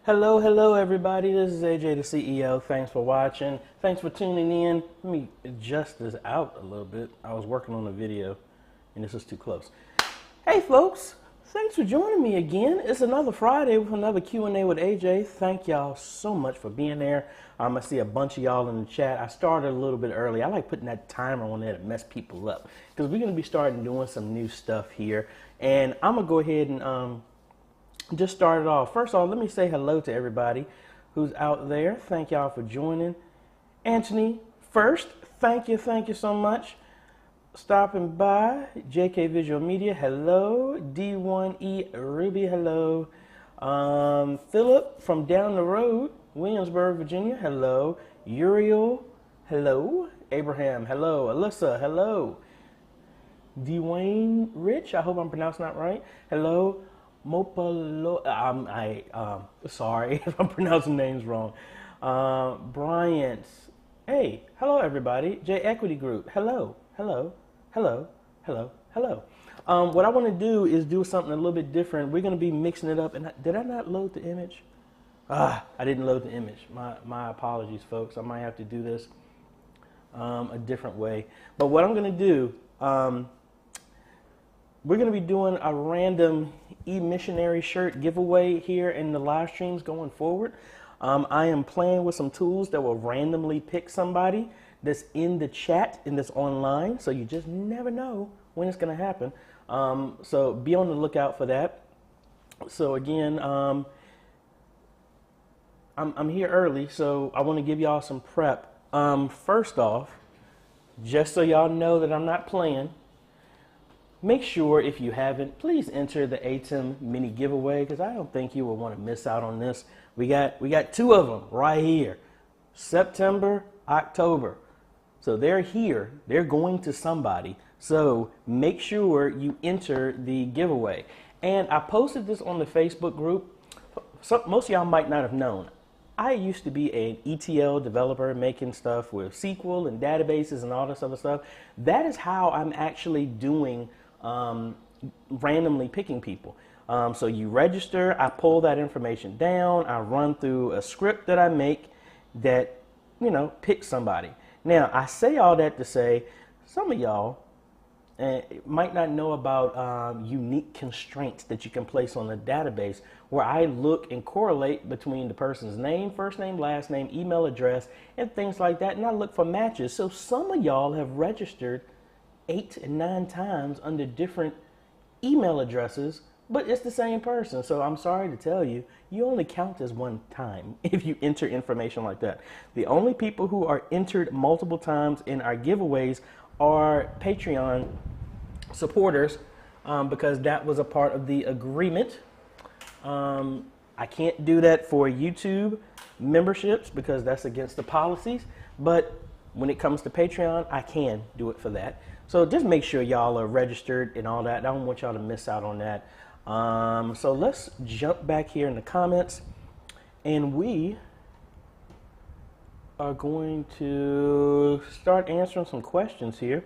Hello, hello, everybody. This is AJay the CEO. Thanks for watching. Thanks for tuning in. Let me adjust this out a little bit. I was working on a video, and this is too close. Hey, folks. Thanks for joining me again. It's another Friday with another Q&A with AJay. Thank y'all so much for being there. I see a bunch of y'all in the chat. I started a little bit early. I like putting that timer on there to mess people up because we're going to be starting doing some new stuff here. And I'm going to go ahead and just start it off. First of all, let me say hello to everybody who's out there. Thank y'all for joining. Anthony, first, thank you so much. Stopping by. JK Visual Media, hello. D1E Ruby, hello. Philip from down the road, Williamsburg, Virginia, hello. Uriel, hello. Abraham, hello. Alyssa, hello. Dwayne Rich, I hope I'm pronouncing that right. Hello. Mopalo, sorry if I'm pronouncing names wrong. Bryant, hey, hello everybody. J Equity Group, hello, hello, hello, hello, hello. What I want to do is do something a little bit different. We're going to be mixing it up. And did I not load the image? I didn't load the image. My apologies, folks. I might have to do this a different way. But what I'm going to do, we're going to be doing a random e-missionary shirt giveaway here in the live streams going forward. I am playing with some tools that will randomly pick somebody that's in the chat and that's online. So you just never know when it's going to happen. So be on the lookout for that. So again, I'm here early, so I want to give y'all some prep. First off, just so y'all know that I'm not playing, make sure, if you haven't, please enter the ATEM mini giveaway because I don't think you will want to miss out on this. We got two of them right here, September, October. So they're here. They're going to somebody. So make sure you enter the giveaway. And I posted this on the Facebook group. Most of y'all might not have known. I used to be an ETL developer making stuff with SQL and databases and all this other stuff. That is how I'm actually doing randomly picking people. So you register, I pull that information down, I run through a script that I make that, picks somebody. Now, I say all that to say some of y'all might not know about unique constraints that you can place on the database where I look and correlate between the person's name, first name, last name, email address, and things like that, and I look for matches. So some of y'all have registered 8 and 9 times under different email addresses, but it's the same person. So I'm sorry to tell you, you only count as one time if you enter information like that. The only people who are entered multiple times in our giveaways are Patreon supporters because that was a part of the agreement. I can't do that for YouTube memberships because that's against the policies, but when it comes to Patreon, I can do it for that. So just make sure y'all are registered and all that. I don't want y'all to miss out on that. So let's jump back here in the comments, and we are going to start answering some questions here.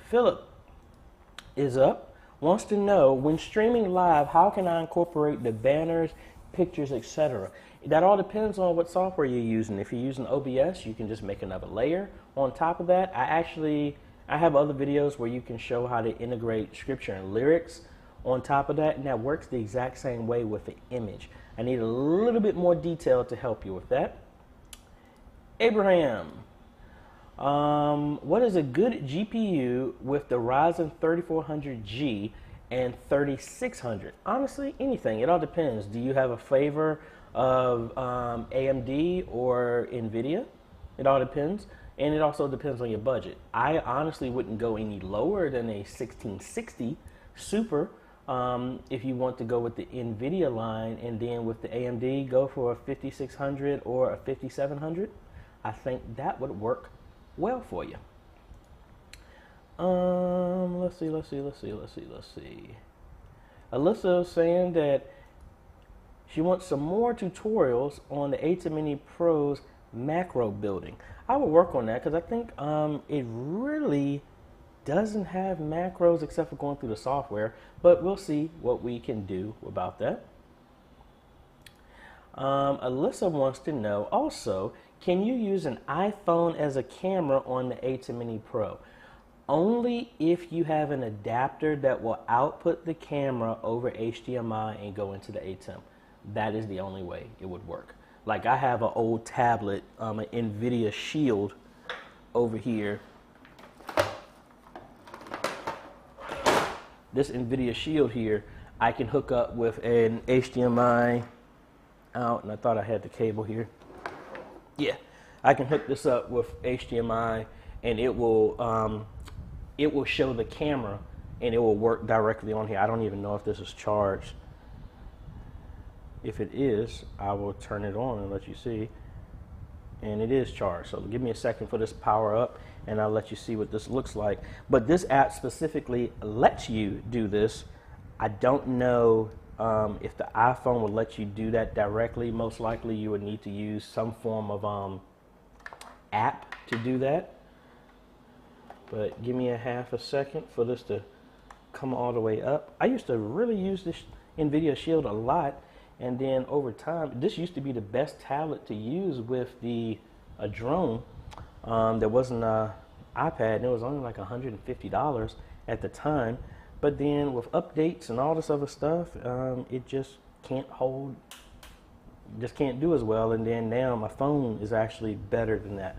Philip is up, wants to know, when streaming live, how can I incorporate the banners, pictures, etc.? That all depends on what software you're using. If you're using OBS, you can just make another layer on top of that. I have other videos where you can show how to integrate scripture and lyrics on top of that, and that works the exact same way with the image. I need a little bit more detail to help you with that. Abraham, what is a good GPU with the Ryzen 3400G and 3600? Honestly, anything. It all depends. Do you have a favor of AMD or NVIDIA? It all depends. And it also depends on your budget. I honestly wouldn't go any lower than a 1660 Super if you want to go with the NVIDIA line, and then with the AMD, go for a 5600 or a 5700. I think that would work well for you. Let's see. Alyssa is saying that she wants some more tutorials on the ATEM Mini Pro's macro building. I will work on that because I think it really doesn't have macros except for going through the software, but we'll see what we can do about that. Alyssa wants to know also, can you use an iPhone as a camera on the AJay Mini Pro? Only if you have an adapter that will output the camera over HDMI and go into the AJay. That is the only way it would work. Like I have an old tablet, an NVIDIA Shield over here. This NVIDIA Shield here, I can hook up with an HDMI out, and I thought I had the cable here. Yeah, I can hook this up with HDMI, and it will show the camera, and it will work directly on here. I don't even know if this is charged. If it is, I will turn it on and let you see. And it is charged. So give me a second for this power up, and I'll let you see what this looks like. But this app specifically lets you do this. I don't know if the iPhone will let you do that directly. Most likely you would need to use some form of app to do that. But give me a half a second for this to come all the way up. I used to really use this NVIDIA Shield a lot, and then over time, this used to be the best tablet to use with a drone. There wasn't an iPad, and it was only like $150 at the time. But then with updates and all this other stuff, it just can't do as well. And then now my phone is actually better than that.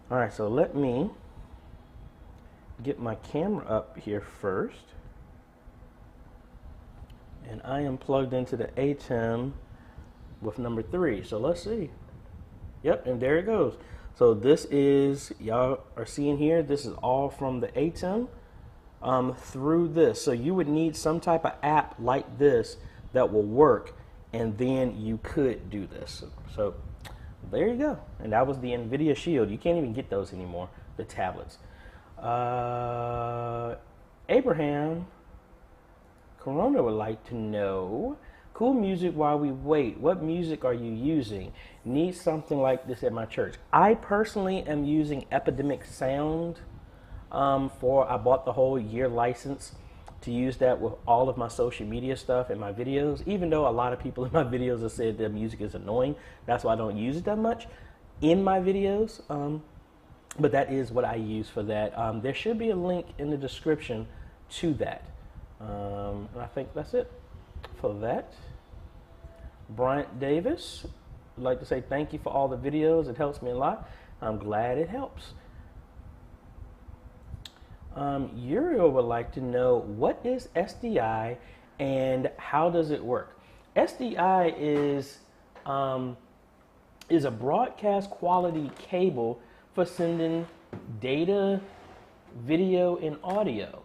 All right, so let me get my camera up here first. And I am plugged into the AJay with number 3. So let's see. Yep, and there it goes. So this is, y'all are seeing here, this is all from the AJay through this. So you would need some type of app like this that will work, and then you could do this. So there you go. And that was the NVIDIA Shield. You can't even get those anymore, the tablets. Abraham Corona would like to know, cool music while we wait. What music are you using? Need something like this at my church. I personally am using Epidemic Sound I bought the whole year license to use that with all of my social media stuff and my videos, even though a lot of people in my videos have said that music is annoying. That's why I don't use it that much in my videos. But that is what I use for that. There should be a link in the description to that. And I think that's it for that. Bryant Davis would like to say thank you for all the videos. It helps me a lot. I'm glad it helps. Uriel would like to know, what is SDI and how does it work? SDI is a broadcast quality cable for sending data, video, and audio.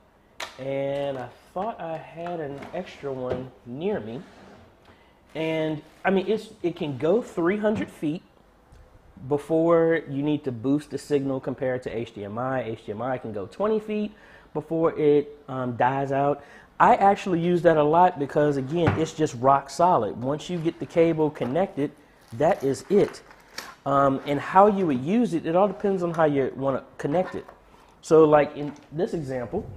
And I thought I had an extra one near me. And I mean, it can go 300 feet before you need to boost the signal compared to HDMI. HDMI can go 20 feet before it dies out. I actually use that a lot because, again, it's just rock solid. Once you get the cable connected, that is it. And how you would use it, it all depends on how you want to connect it. So like in this example,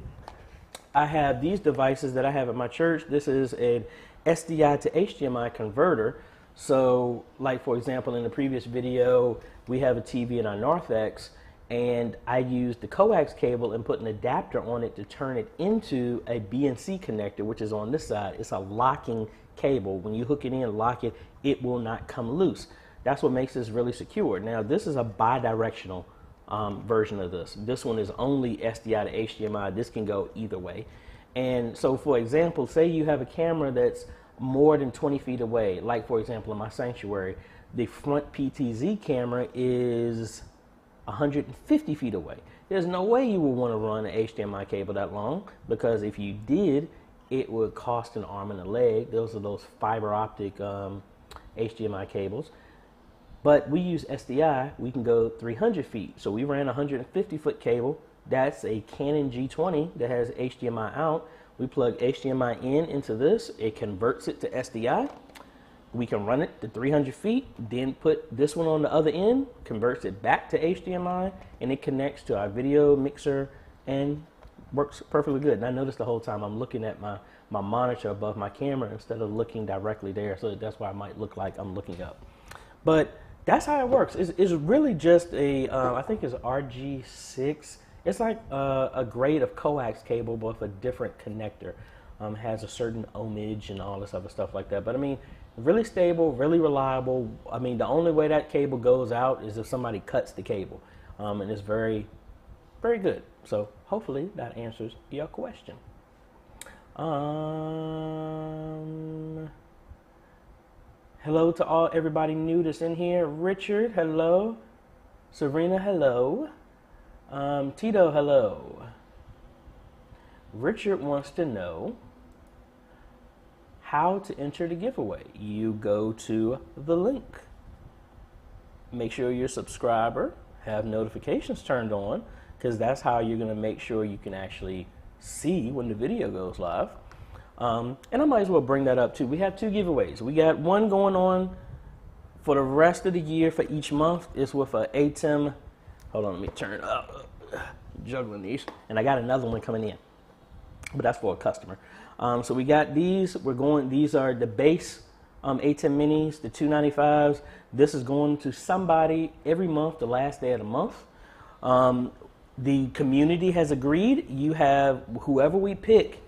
I have these devices that I have at my church. This is an SDI to HDMI converter. So like, for example, in the previous video, we have a TV in our Narthex, and I used the coax cable and put an adapter on it to turn it into a BNC connector, which is on this side. It's a locking cable. When you hook it in, lock it, it will not come loose. That's what makes this really secure. Now, this is a bi-directional version of this. This one is only SDI to HDMI. This can go either way. And so, for example, say you have a camera that's more than 20 feet away. Like, for example, in my sanctuary, the front PTZ camera is 150 feet away. There's no way you would want to run an HDMI cable that long, because if you did, it would cost an arm and a leg. Those are those fiber optic HDMI cables. But we use SDI, we can go 300 feet. So we ran a 150-foot cable. That's a Canon G20 that has HDMI out. We plug HDMI in into this. It converts it to SDI. We can run it to 300 feet, then put this one on the other end, converts it back to HDMI, and it connects to our video mixer and works perfectly good. And I noticed the whole time I'm looking at my monitor above my camera instead of looking directly there. So that's why it might look like I'm looking up. But that's how it works. It's really just I think it's RG6. It's like a grade of coax cable, but with a different connector. Has a certain ohmage and all this other stuff like that. But I mean, really stable, really reliable. I mean, the only way that cable goes out is if somebody cuts the cable. And it's very, very good. So hopefully that answers your question. Hello to everybody new that's in here. Richard, hello. Serena, hello. Tito, hello. Richard wants to know how to enter the giveaway. You go to the link. Make sure you're a subscriber, have notifications turned on, because that's how you're going to make sure you can actually see when the video goes live. And I might as well bring that up too. We have 2 giveaways. We got one going on for the rest of the year for each month. It's with a ATEM. Hold on, let me turn it up. Juggling these. And I got another one coming in, but that's for a customer. So we got these. These are the base ATEM minis, the 295s. This is going to somebody every month, the last day of the month. The community has agreed. You have whoever we pick.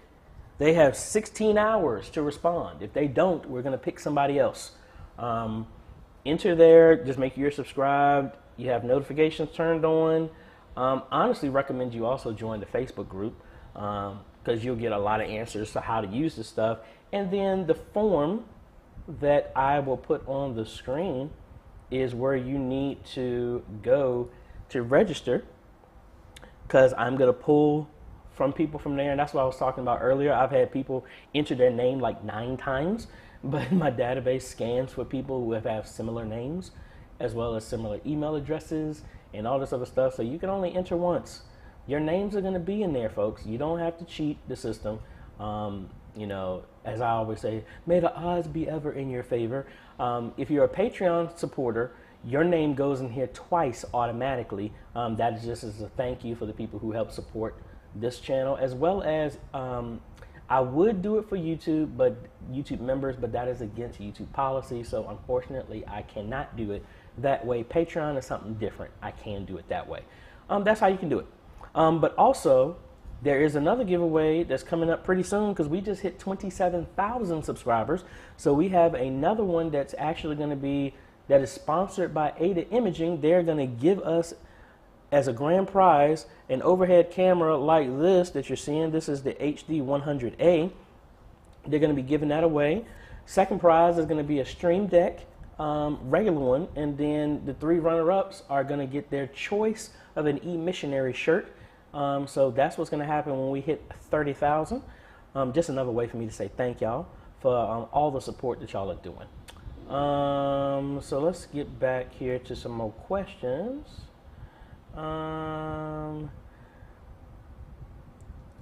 They have 16 hours to respond. If they don't, we're going to pick somebody else. Enter there. Just make sure you're subscribed. You have notifications turned on. Honestly, recommend you also join the Facebook group because you'll get a lot of answers to how to use this stuff. And then the form that I will put on the screen is where you need to go to register, because I'm going to pull from people from there. And that's what I was talking about earlier. I've had people enter their name like 9 times, but my database scans for people who have similar names as well as similar email addresses and all this other stuff. So you can only enter once. Your names are going to be in there, folks. You don't have to cheat the system. You know, as I always say, may the odds be ever in your favor. If you're a Patreon supporter, your name goes in here twice automatically. That is just as a thank you for the people who help support this channel, as well as I would do it for YouTube, but YouTube members, but that is against YouTube policy. So unfortunately, I cannot do it that way. Patreon is something different. I can do it that way. That's how you can do it. But also, there is another giveaway that's coming up pretty soon, because we just hit 27,000 subscribers. So we have another one that's actually going to be, that is sponsored by AJay Imaging. They're going to give us as a grand prize an overhead camera like this that you're seeing. This is the HD 100A. They're going to be giving that away. Second prize is going to be a Stream Deck, regular one, and then the 3 runner-ups are going to get their choice of an E-Missionary shirt. So that's what's going to happen when we hit 30,000. Just another way for me to say thank y'all for all the support that y'all are doing. So let's get back here to some more questions.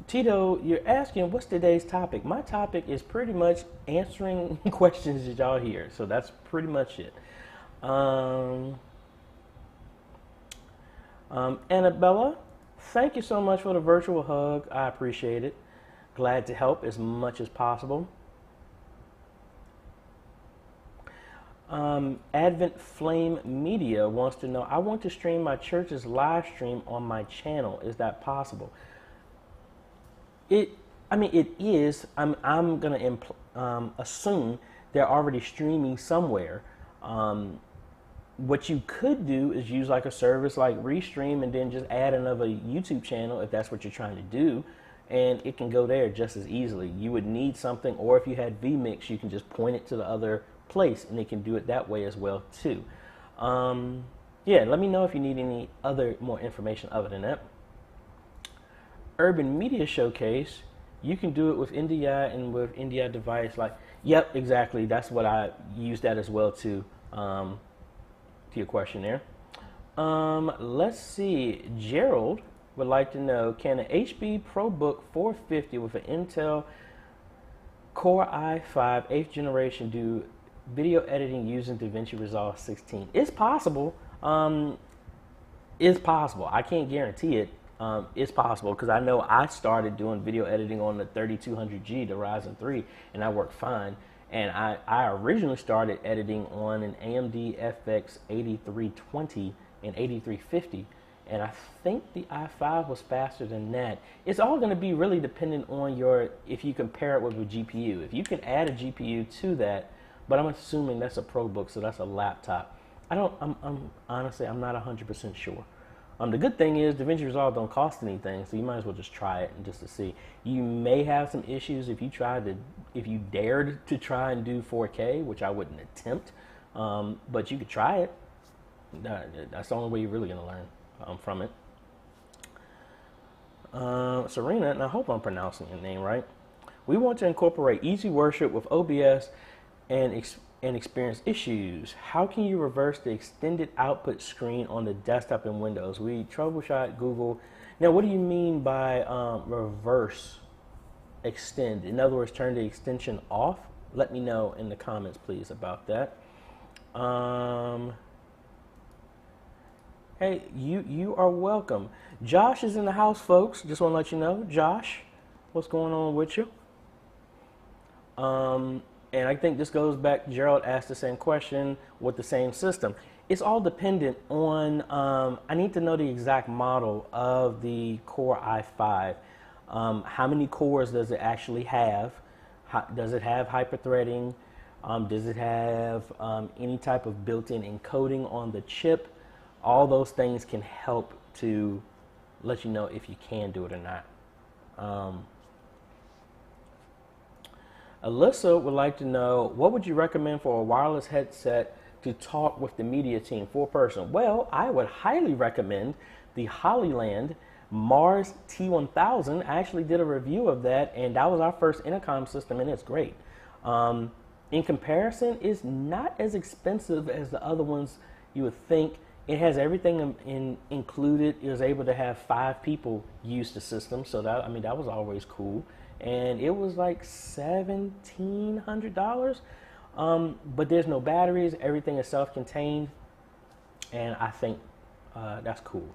Tito, you're asking what's today's topic. My topic is pretty much answering questions that y'all hear. So that's pretty much it. Annabella, thank you so much for the virtual hug. I appreciate it. Glad to help as much as possible. Advent Flame Media wants to know, I want to stream my church's live stream on my channel. Is that possible? It is. I'm going to assume they're already streaming somewhere. What you could do is use like a service like Restream and then just add another YouTube channel if that's what you're trying to do, and it can go there just as easily. You would need something, or if you had vMix, you can just point it to the other place and it can do it that way as well too. Yeah, let me know if you need any more information other than that. Urban Media Showcase, you can do it with NDI and with NDI device. Like, yep, exactly. That's what I use that as well too. To your question there. Let's see. Gerald would like to know, can an HP ProBook 450 with an Intel Core i5 8th generation do video editing using DaVinci Resolve 16? It's possible. It's possible. I can't guarantee it. It's possible, because I know I started doing video editing on the 3200G, the Ryzen 3, and I worked fine. And I originally started editing on an AMD FX 8320 and 8350, and I think the i5 was faster than that. It's all going to be really dependent on if you compare it with a GPU. If you can add a GPU to that, but I'm assuming that's a ProBook, so that's a laptop. I'm honestly, I'm not 100% sure. The good thing is DaVinci Resolve don't cost anything, so you might as well just try it and just to see. You may have some issues if you dared to try and do 4K, which I wouldn't attempt, but you could try it. That's the only way you're really going to learn from it. Serena, and I hope I'm pronouncing your name right. We want to incorporate easy worship with OBS and experience issues. How can you reverse the extended output screen on the desktop in Windows? We troubleshot Google. Now, what do you mean by reverse extend? In other words, turn the extension off? Let me know in the comments, please, about that. Hey, you are welcome. Josh is in the house, folks. Just want to let you know. Josh, what's going on with you? And I think this goes back, Gerald asked the same question with the same system. It's all dependent on, I need to know the exact model of the Core i5. How many cores does it actually have? Does it have hyperthreading? Does it have any type of built-in encoding on the chip? All those things can help to let you know if you can do it or not. Alyssa would like to know, what would you recommend for a wireless headset to talk with the media team, 4-person? Well, I would highly recommend the Hollyland Mars T1000. I actually did a review of that, and that was our first intercom system, and it's great. In comparison, it's not as expensive as the other ones you would think. It has everything included. It was able to have 5 people use the system, so that, I mean, that was always cool. And it was like $1,700. But there's no batteries. Everything is self-contained, and I think that's cool.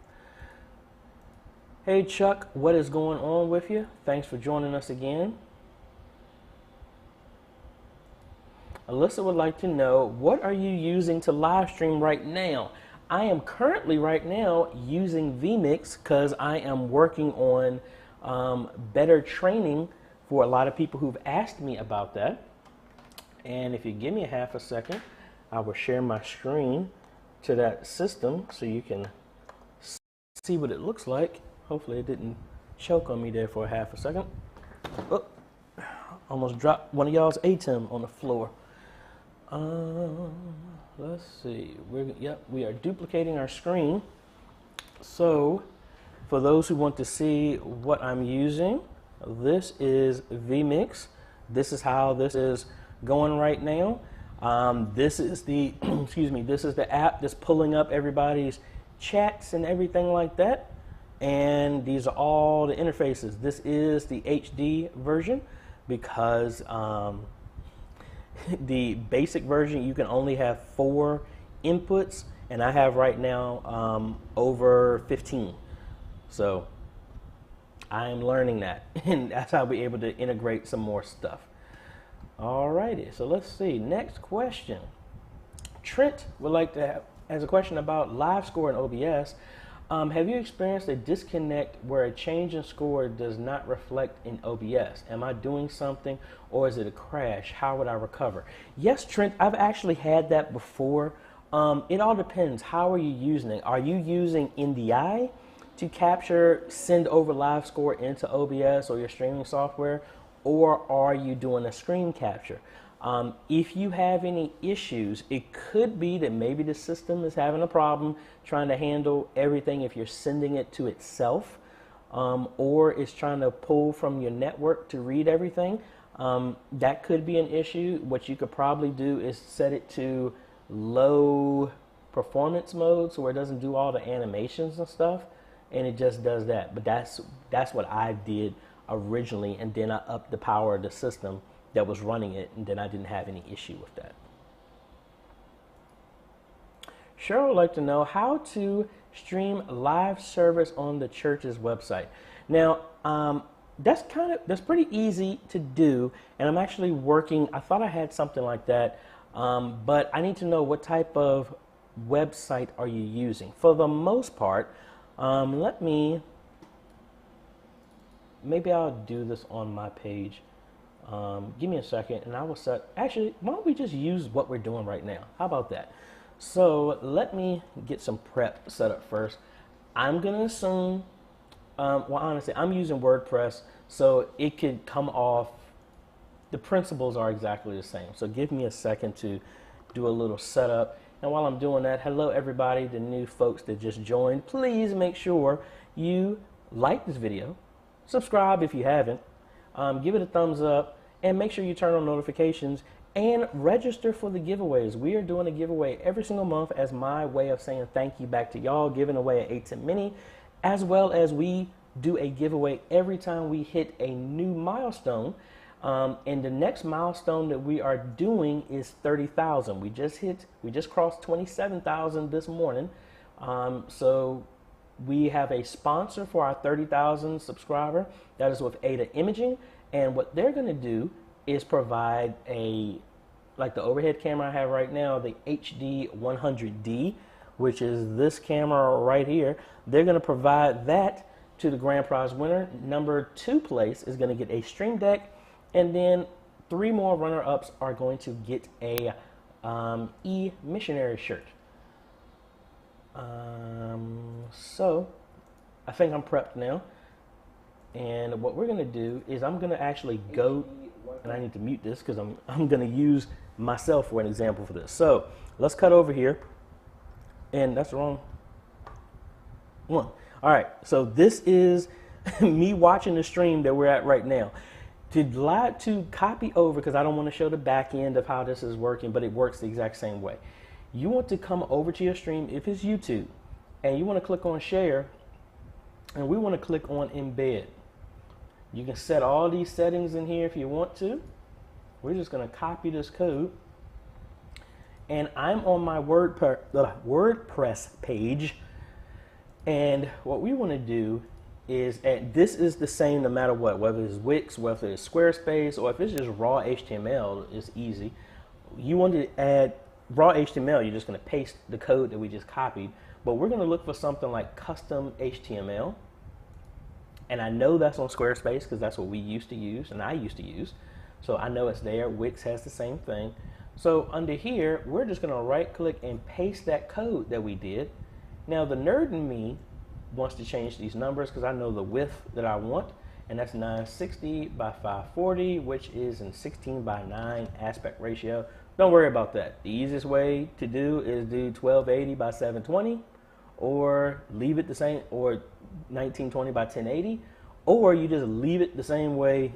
Hey Chuck, what is going on with you? Thanks for joining us again. Alyssa would like to know, what are you using to live stream right now? I am currently right now using vMix because I am working on better training for a lot of people who've asked me about that. And if you give me a half a second, I will share my screen to that system so you can see what it looks like. Hopefully it didn't choke on me there for a half a second. Oh, almost dropped one of y'all's ATEM on the floor. Let's see. We are duplicating our screen. So for those who want to see what I'm using, this is vMix. This is how this is going right now. This is the excuse me, this is the app that's pulling up everybody's chats and everything like that. And these are all the interfaces. This is the HD version because the basic version, you can only have 4 inputs, and I have right now over 15. So I am learning that, and that's how I'll be able to integrate some more stuff. Alrighty, so let's see. Next question. Trent would like to has a question about live score in OBS. Have you experienced a disconnect where a change in score does not reflect in OBS? Am I doing something, or is it a crash? How would I recover? Yes, Trent, I've actually had that before. It all depends. How are you using it? Are you using NDI to send over live score into OBS or your streaming software, or are you doing a screen capture? If you have any issues, it could be that maybe the system is having a problem trying to handle everything if you're sending it to itself, or it's trying to pull from your network to read everything. That could be an issue. What you could probably do is set it to low performance mode so where it doesn't do all the animations and stuff, and it just does that. But that's what I did originally, and then I upped the power of the system that was running it, and then I didn't have any issue with that. Cheryl would like to know how to stream live service on the church's website. Now, that's pretty easy to do, and I'm actually working. I thought I had something like that, but I need to know what type of website are you using. For the most part, maybe I'll do this on my page. Give me a second, and I will set. Actually, why don't we just use what we're doing right now? How about that? So let me get some prep set up first. I'm gonna assume. Well, honestly, I'm using WordPress, so it could come off. The principles are exactly the same. So give me a second to do a little setup. And while I'm doing that, hello everybody, the new folks that just joined. Please make sure you like this video, subscribe if you haven't, give it a thumbs up, and make sure you turn on notifications and register for the giveaways. We are doing a giveaway every single month as my way of saying thank you back to y'all, giving away an A10 Mini, as well as we do a giveaway every time we hit a new milestone. And the next milestone that we are doing is 30,000. We just crossed 27,000 this morning. So we have a sponsor for our 30,000 subscriber. That is with AJay Imaging. And what they're going to do is provide like the overhead camera I have right now, the HD 100D, which is this camera right here. They're going to provide that to the grand prize winner. Number 2 place is going to get a Stream Deck, and then 3 more runner-ups are going to get a missionary shirt. So I think I'm prepped now, and what we're going to do is I'm going to actually go, and I need to mute this because I'm going to use myself for an example for this. So let's cut over here, and that's the wrong one. All right, so this is me watching the stream that we're at right now. To copy over, because I don't want to show the back end of how this is working, but it works the exact same way. You want to come over to your stream, if it's YouTube, and you want to click on share, and we want to click on embed. You can set all these settings in here if you want to. We're just going to copy this code, and I'm on my WordPress page, and what we want to do is, this is the same no matter what, whether it's Wix, whether it's Squarespace, or if it's just raw HTML, it's easy. You want to add raw HTML, you're just going to paste the code that we just copied, but we're going to look for something like custom HTML, and I know that's on Squarespace because that's what we used to use, and I used to use, so I know it's there. Wix has the same thing. So under here, we're just going to right click and paste that code that we did. Now the nerd in me wants to change these numbers because I know the width that I want, and that's 960 by 540, which is in 16 by 9 aspect ratio. Don't worry about that. The easiest way to do is do 1280 by 720, or leave it the same, or 1920 by 1080, or you just leave it the same way,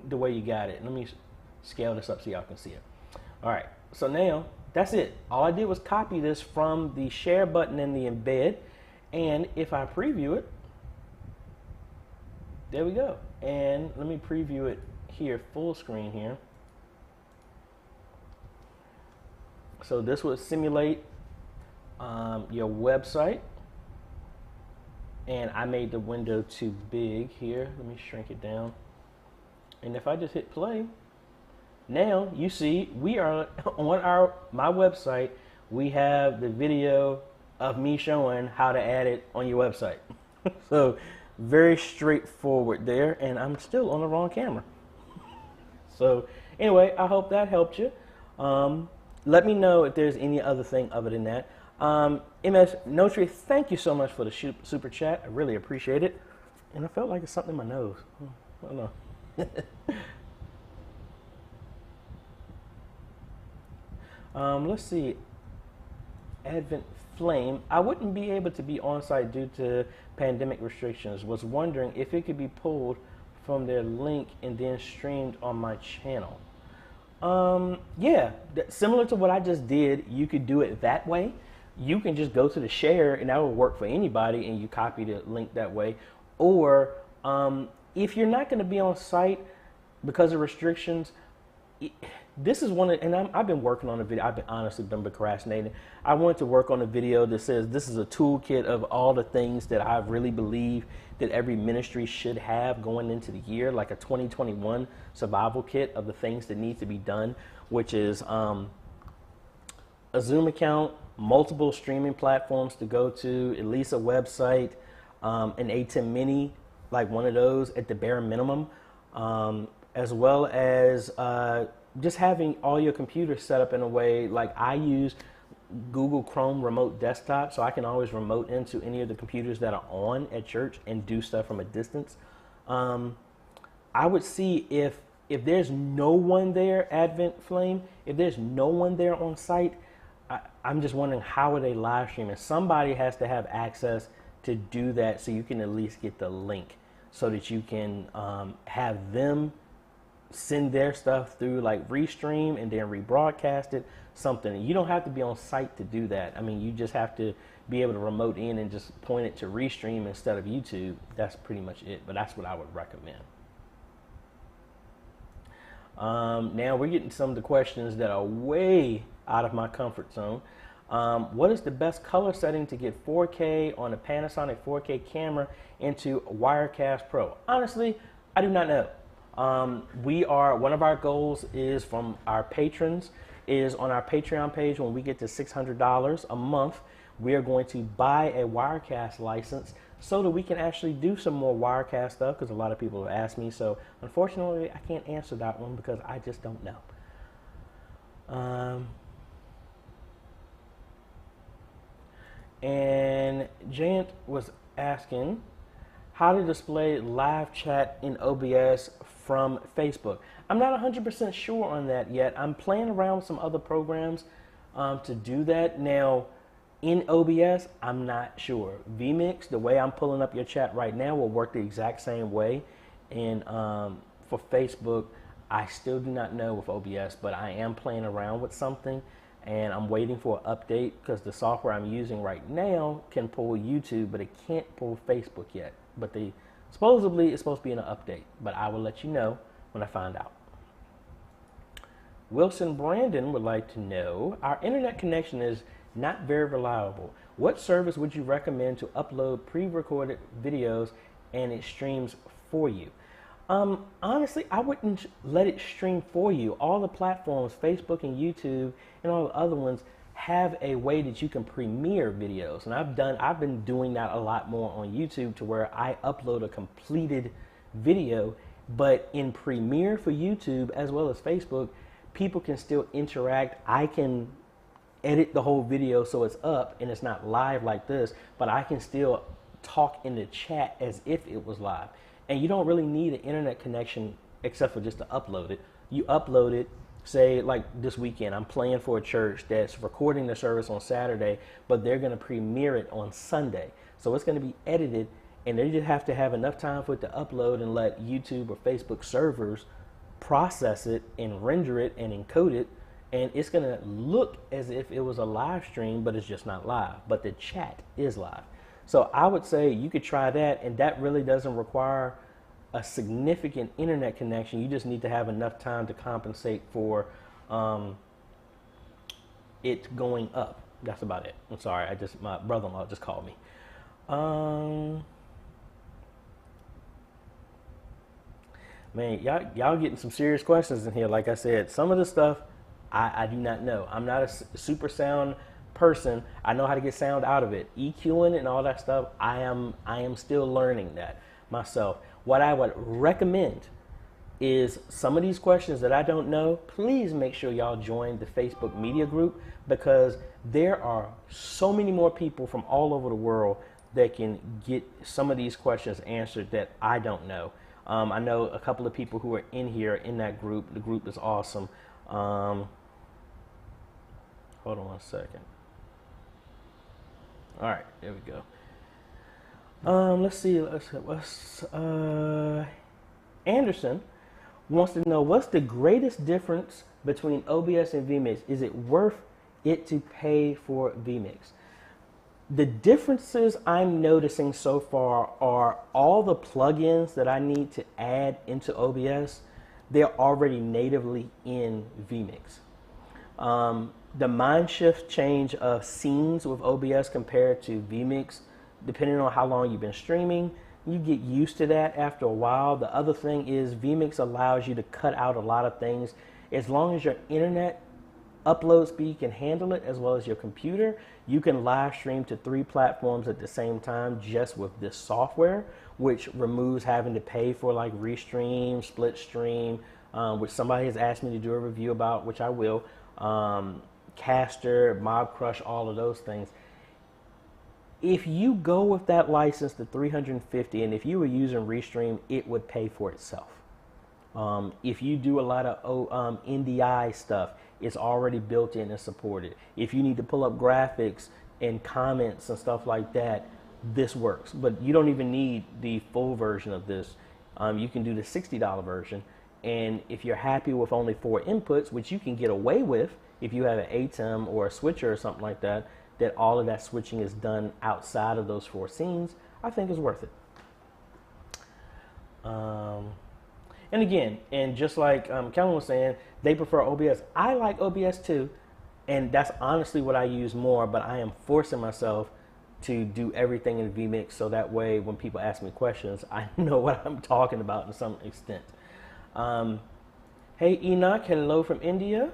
the way you got it. Let me scale this up so y'all can see it. All right, so now that's it. All I did was copy this from the share button in the embed, and if I preview it, there we go. And let me preview it here, full screen here. So this would simulate your website, and I made the window too big here. Let me shrink it down. And if I just hit play, now you see we are on my website. We have the video of me showing how to add it on your website. So very straightforward there, and I'm still on the wrong camera. So anyway, I hope that helped you. Let me know if there's any other thing other than that. MS Notary, thank you so much for the super chat. I really appreciate it. And I felt like it's something in my nose. I don't know. Let's see. Advent Flame. I wouldn't be able to be on site due to pandemic restrictions. Was wondering if it could be pulled from their link and then streamed on my channel. Yeah, similar to what I just did, you could do it that way. You can just go to the share, and that will work for anybody, and you copy the link that way. Or if you're not going to be on site because of restrictions, this is one of, and I've been working on a video. I've been honestly been procrastinating. I wanted to work on a video that says this is a toolkit of all the things that I really believe that every ministry should have going into the year, like a 2021 survival kit of the things that need to be done, which is a Zoom account, multiple streaming platforms to go to, at least a website, an A10 mini, like one of those at the bare minimum, as well as just having all your computers set up in a way, like I use Google Chrome remote desktop, so I can always remote into any of the computers that are on at church and do stuff from a distance. I would see if there's no one there, Advent Flame, if there's no one there on site, I'm just wondering how are they live streaming? Somebody has to have access to do that so you can at least get the link so that you can have them send their stuff through like Restream and then rebroadcast it, something. You don't have to be on site to do that. I mean, you just have to be able to remote in and just point it to Restream instead of YouTube. That's pretty much it, but that's what I would recommend. Now we're getting some of the questions that are way out of my comfort zone. What is the best color setting to get 4K on a Panasonic 4K camera into Wirecast Pro? Honestly, I do not know. One of our goals is from our patrons is on our Patreon page. When we get to $600 a month, we are going to buy a Wirecast license so that we can actually do some more Wirecast stuff, because a lot of people have asked me. So unfortunately, I can't answer that one because I just don't know. And Jayant was asking how to display live chat in OBS from Facebook. I'm not 100% sure on that yet. I'm playing around with some other programs to do that. Now, in OBS, I'm not sure. vMix, the way I'm pulling up your chat right now, will work the exact same way. And for Facebook, I still do not know with OBS, but I am playing around with something. And I'm waiting for an update because the software I'm using right now can pull YouTube, but it can't pull Facebook yet. But supposedly it's supposed to be in an update, but I will let you know when I find out. Wilson Brandon would like to know, our internet connection is not very reliable. What service would you recommend to upload pre-recorded videos and it streams for you? Honestly, I wouldn't let it stream for you. All the platforms, Facebook and YouTube and all the other ones, have a way that you can premiere videos. And I've been doing that a lot more on YouTube, to where I upload a completed video, but in Premiere for YouTube as well as Facebook, people can still interact. I can edit the whole video so it's up and it's not live like this, but I can still talk in the chat as if it was live. And you don't really need an internet connection except for just to upload it. You upload it, say like this weekend, I'm playing for a church that's recording the service on Saturday, but they're gonna premiere it on Sunday. So it's gonna be edited, and they just have to have enough time for it to upload and let YouTube or Facebook servers process it and render it and encode it. And it's gonna look as if it was a live stream, but it's just not live, but the chat is live. So I would say you could try that, and that really doesn't require a significant internet connection. You just need to have enough time to compensate for it going up. That's about it. I'm sorry, my brother-in-law just called me. Man, y'all getting some serious questions in here. Like I said, some of the stuff I do not know. I'm not a super sound person. I know how to get sound out of it. EQing and all that stuff, I am still learning that myself. What I would recommend is some of these questions that I don't know, please make sure y'all join the Facebook media group, because there are so many more people from all over the world that can get some of these questions answered that I don't know. I know a couple of people who are in here in that group. The group is awesome. Hold on one second. All right, there we go. Let's see. Anderson wants to know, what's the greatest difference between OBS and vMix? Is it worth it to pay for vMix? The differences I'm noticing so far are all the plugins that I need to add into OBS. they're already natively in vMix. The mind shift change of scenes with OBS compared to vMix, depending on how long you've been streaming, you get used to that after a while. The other thing is vMix allows you to cut out a lot of things. As long as your internet upload speed can handle it, as well as your computer, you can live stream to 3 platforms at the same time just with this software, which removes having to pay for like Restream, Split Stream, which somebody has asked me to do a review about, which I will. Caster, Mob Crush, all of those things. If you go with that license to 350, and if you were using Restream, it would pay for itself. If you do a lot of NDI stuff, it's already built in and supported. If you need to pull up graphics and comments and stuff like that, this works. But you don't even need the full version of this. You can do the $60 version. And if you're happy with only 4 inputs, which you can get away with if you have an ATEM or a switcher or something like that, that all of that switching is done outside of those 4 scenes, I think is worth it. And again, and just like Kellen was saying, they prefer OBS. I like OBS too, and that's honestly what I use more, but I am forcing myself to do everything in vMix so that way when people ask me questions, I know what I'm talking about to some extent. Hey Enoch, hello from India.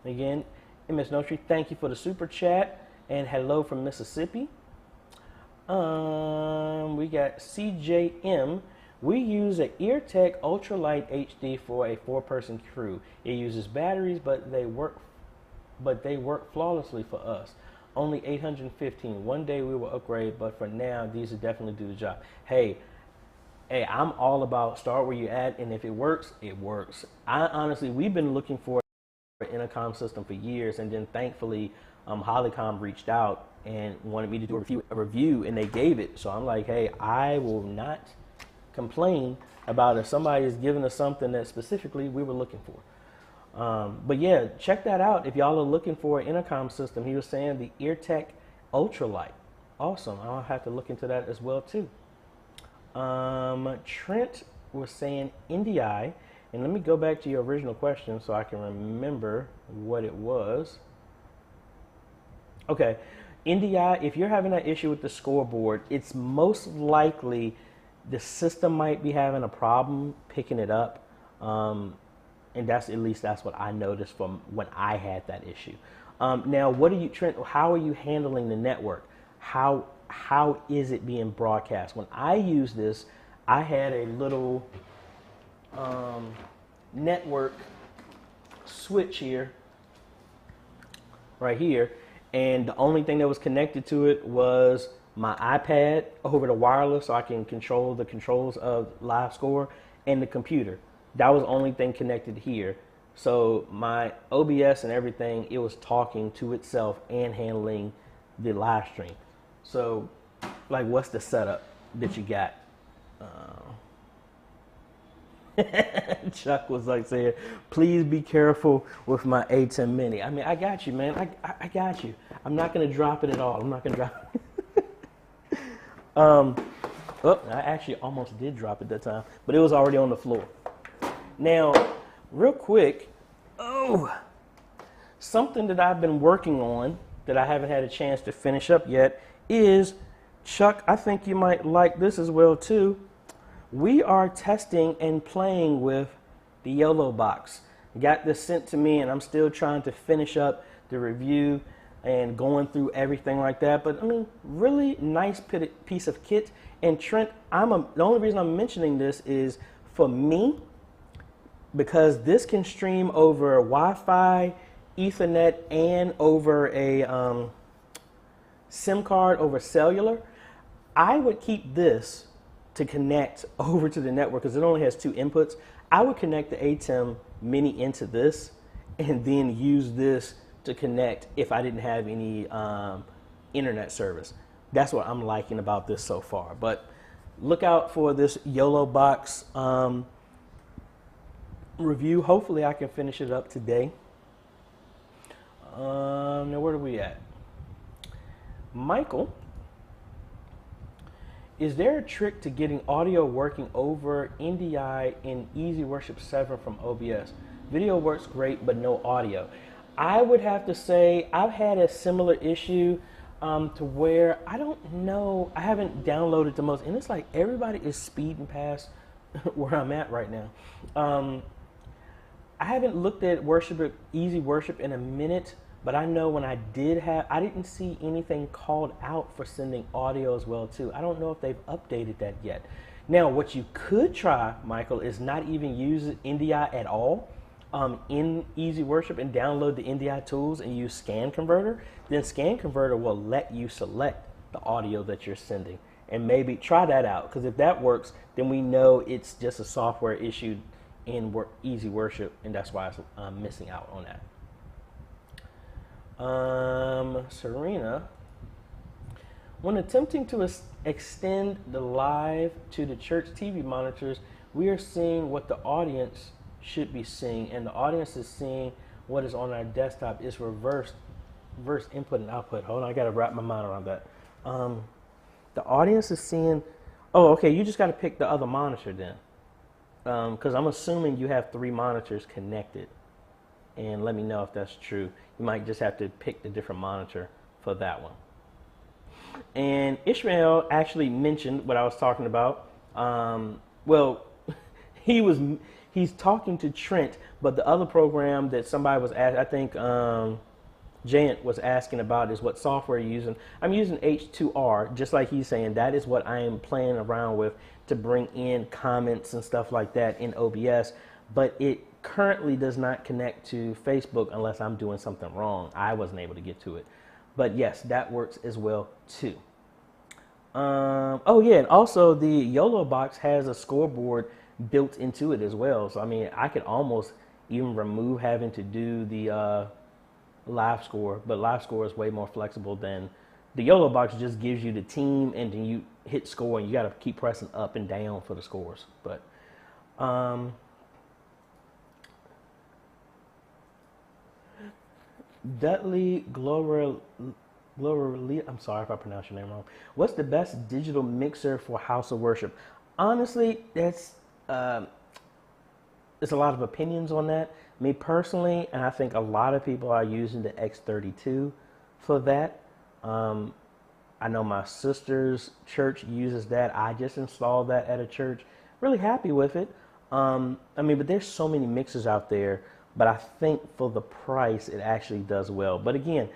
Again, MS Notary, thank you for the super chat, and hello from Mississippi. We got CJM. We use an EarTech Ultralight HD for a 4-person crew. It uses batteries, but they work flawlessly for us. Only 815. One day we will upgrade, but for now, these will definitely do the job. Hey, I'm all about start where you're at, and if it works, it works. Honestly, we've been looking for an intercom system for years, and then thankfully, Hollycom reached out and wanted me to do a review, and they gave it. So I'm like, hey, I will not complain about if somebody is giving us something that specifically we were looking for. But yeah, check that out if y'all are looking for an intercom system. He was saying the EarTech Ultralight. Awesome. I'll have to look into that as well too. Trent was saying NDI, and let me go back to your original question so I can remember what it was. Okay, NDI, if you're having that issue with the scoreboard, it's most likely the system might be having a problem picking it up, and that's what I noticed from when I had that issue. Now, Trent? How are you handling the network? How is it being broadcast? When I use this, I had a little network switch here, right here, and the only thing that was connected to it was my iPad over the wireless, so I can control the controls of live score, and the computer. That was the only thing connected here. So my OBS and everything, it was talking to itself and handling the live stream. So, like, what's the setup that you got? Chuck was like saying, please be careful with my ATEM Mini. I mean, I got you, man. I got you. I'm not going to drop it at all. I'm not going to drop it. I actually almost did drop it that time, but it was already on the floor. Now, real quick, something that I've been working on that I haven't had a chance to finish up yet is, Chuck, I think you might like this as well too. We are testing and playing with the YOLO box. Got this sent to me, and I'm still trying to finish up the review and going through everything like that. But I mean, really nice piece of kit. And Trent, the only reason I'm mentioning this is for me, because this can stream over Wi-Fi, Ethernet, and over a SIM card over cellular. I would keep this to connect over to the network because it only has 2 inputs. I would connect the ATEM Mini into this and then use this to connect if I didn't have any internet service. That's what I'm liking about this so far. But look out for this YOLO box review. Hopefully I can finish it up today. Now where are we at? Michael Is there a trick to getting audio working over NDI in Easy Worship 7 from OBS? Video works great, but no audio. I would have to say I've had a similar issue to where I don't know, I haven't downloaded the most, and it's like everybody is speeding past where I'm at right now. I haven't looked at Easy Worship in a minute, but I know when I didn't see anything called out for sending audio as well too. I don't know if they've updated that yet. Now, what you could try, Michael, is not even use NDI at all in Easy Worship and download the NDI tools and use Scan Converter. Then Scan Converter will let you select the audio that you're sending, and maybe try that out, because if that works, then we know it's just a software issue in Easy Worship, and that's why I'm missing out on that. Serena, when attempting to extend the live to the church TV monitors, we are seeing what the audience should be seeing, and the audience is seeing what is on our desktop. Is reverse input and output. Hold on, I got to wrap my mind around that. The audience is seeing, oh, okay, you just got to pick the other monitor then. Because I'm assuming you have 3 monitors connected, and let me know if that's true. You might just have to pick the different monitor for that one. And Ishmael actually mentioned what I was talking about. Well, he's talking to Trent, but the other program that somebody was asking, I think Jayant was asking about, is what software you're using. I'm using H2R, just like he's saying. That is what I am playing around with to bring in comments and stuff like that in OBS, but it currently does not connect to Facebook unless I'm doing something wrong. I wasn't able to get to it, but yes, that works as well too. Oh yeah, and also the YOLO box has a scoreboard built into it as well. So I mean, I could almost even remove having to do the live score, but live score is way more flexible than the YOLO box. Just gives you the team, and then you hit score, and you got to keep pressing up and down for the scores. But Dudley Glover, I'm sorry if I pronounced your name wrong. What's the best digital mixer for house of worship? Honestly, there's a lot of opinions on that. Me personally, and I think a lot of people are using the X32 for that. I know my sister's church uses that. I just installed that at a church. Really happy with it. I mean, but there's so many mixers out there, but I think for the price, it actually does well. But again,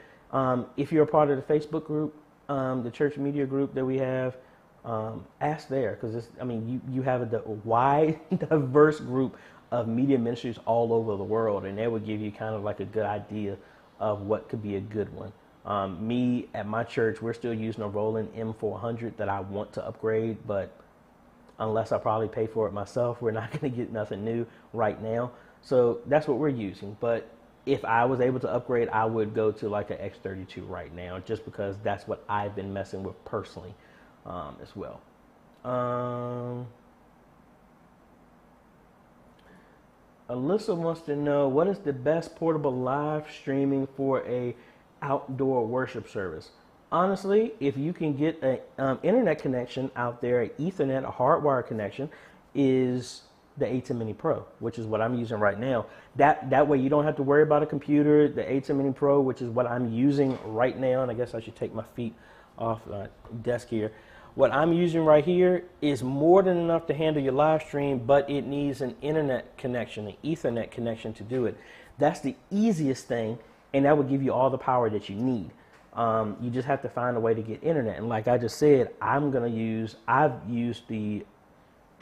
if you're a part of the Facebook group, the church media group that we have, ask there, because I mean, you have a wide, diverse group of media ministries all over the world, and they would give you kind of like a good idea of what could be a good one. Me at my church, we're still using a Roland M400 that I want to upgrade, but unless I probably pay for it myself, we're not going to get nothing new right now. So that's what we're using. But if I was able to upgrade, I would go to like an X32 right now, just because that's what I've been messing with personally as well. Alyssa wants to know, what is the best portable live streaming for a outdoor worship service? Honestly, if you can get an internet connection out there, an Ethernet, a hardwired connection, is the A10 Mini Pro, which is what I'm using right now. That way you don't have to worry about a computer. The A10 Mini Pro, which is what I'm using right now, and I guess I should take my feet off the desk here. What I'm using right here is more than enough to handle your live stream, but it needs an internet connection, an Ethernet connection to do it. That's the easiest thing, and that would give you all the power that you need. You just have to find a way to get internet. And like I just said, I've used the,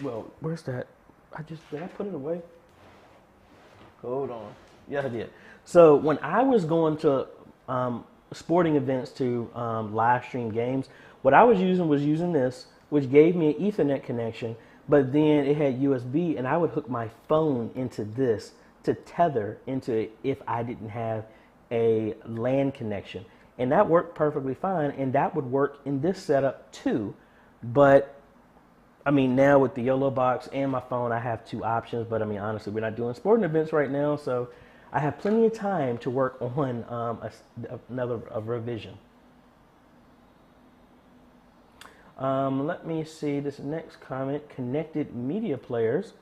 well, where's that? Did I put it away? Hold on. Yeah, I did. So when I was going to sporting events to live stream games, what I was using this, which gave me an Ethernet connection, but then it had USB, and I would hook my phone into this to tether into it if I didn't have a LAN connection. And that worked perfectly fine, and that would work in this setup too. But I mean, now with the YOLO box and my phone, I have 2 options. But I mean, honestly, we're not doing sporting events right now, so I have plenty of time to work on another revision. Let me see this next comment. Connected media players.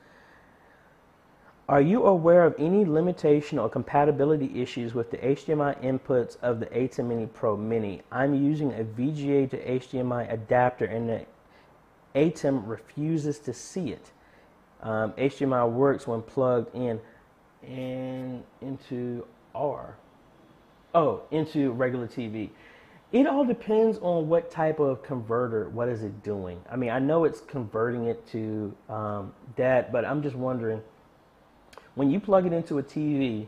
Are you aware of any limitation or compatibility issues with the HDMI inputs of the ATEM Mini Pro Mini? I'm using a VGA to HDMI adapter and the ATEM refuses to see it. HDMI works when plugged in and into into regular TV. It all depends on what type of converter, what is it doing? I mean, I know it's converting it to that, but I'm just wondering, when you plug it into a TV,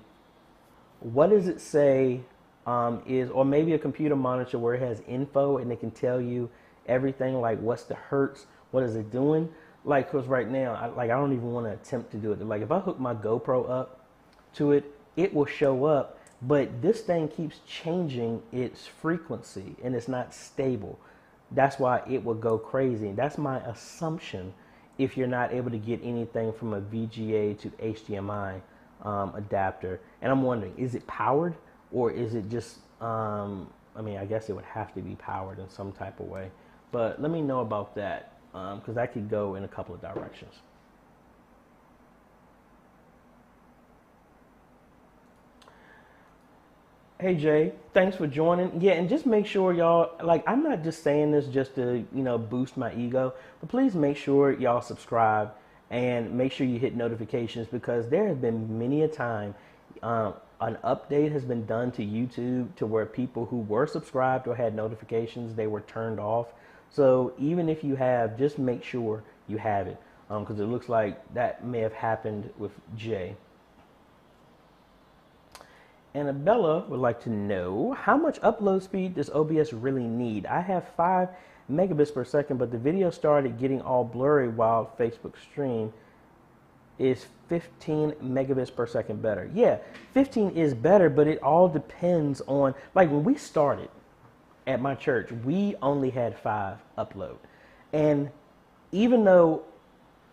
what does it say or maybe a computer monitor where it has info and it can tell you everything, like what's the hertz, what is it doing? Like, because right now, I don't even want to attempt to do it. Like, if I hook my GoPro up to it, it will show up, but this thing keeps changing its frequency and it's not stable. That's why it will go crazy. That's my assumption if you're not able to get anything from a VGA to HDMI adapter. And I'm wondering, is it powered or is it just, I mean, I guess it would have to be powered in some type of way. But let me know about that because that could go in a couple of directions. Hey Jay, thanks for joining. Yeah, and just make sure y'all, like, I'm not just saying this just to, boost my ego, but please make sure y'all subscribe and make sure you hit notifications, because there has been many a time an update has been done to YouTube to where people who were subscribed or had notifications, they were turned off. So even if you have, just make sure you have it, because it looks like that may have happened with Jay. Annabella would like to know, how much upload speed does OBS really need? I have 5 megabits per second, but the video started getting all blurry while Facebook stream. Is 15 megabits per second better? Yeah, 15 is better, but it all depends on, like when we started at my church, we only had 5 upload. And even though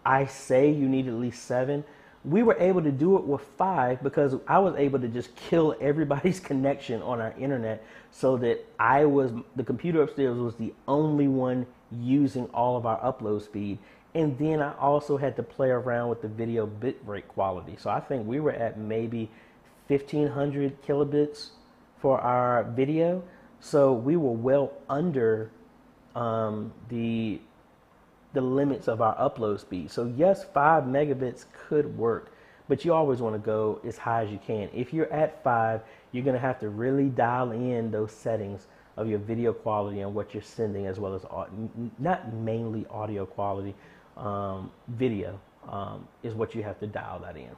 I say you need at least 7, we were able to do it with 5 because I was able to just kill everybody's connection on our internet, so that the computer upstairs was the only one using all of our upload speed. And then I also had to play around with the video bitrate quality. So I think we were at maybe 1500 kilobits for our video. So we were well under the limits of our upload speed. So yes, 5 megabits could work, but you always want to go as high as you can. If you're at 5, you're going to have to really dial in those settings of your video quality and what you're sending, as well as not mainly audio quality, video is what you have to dial that in.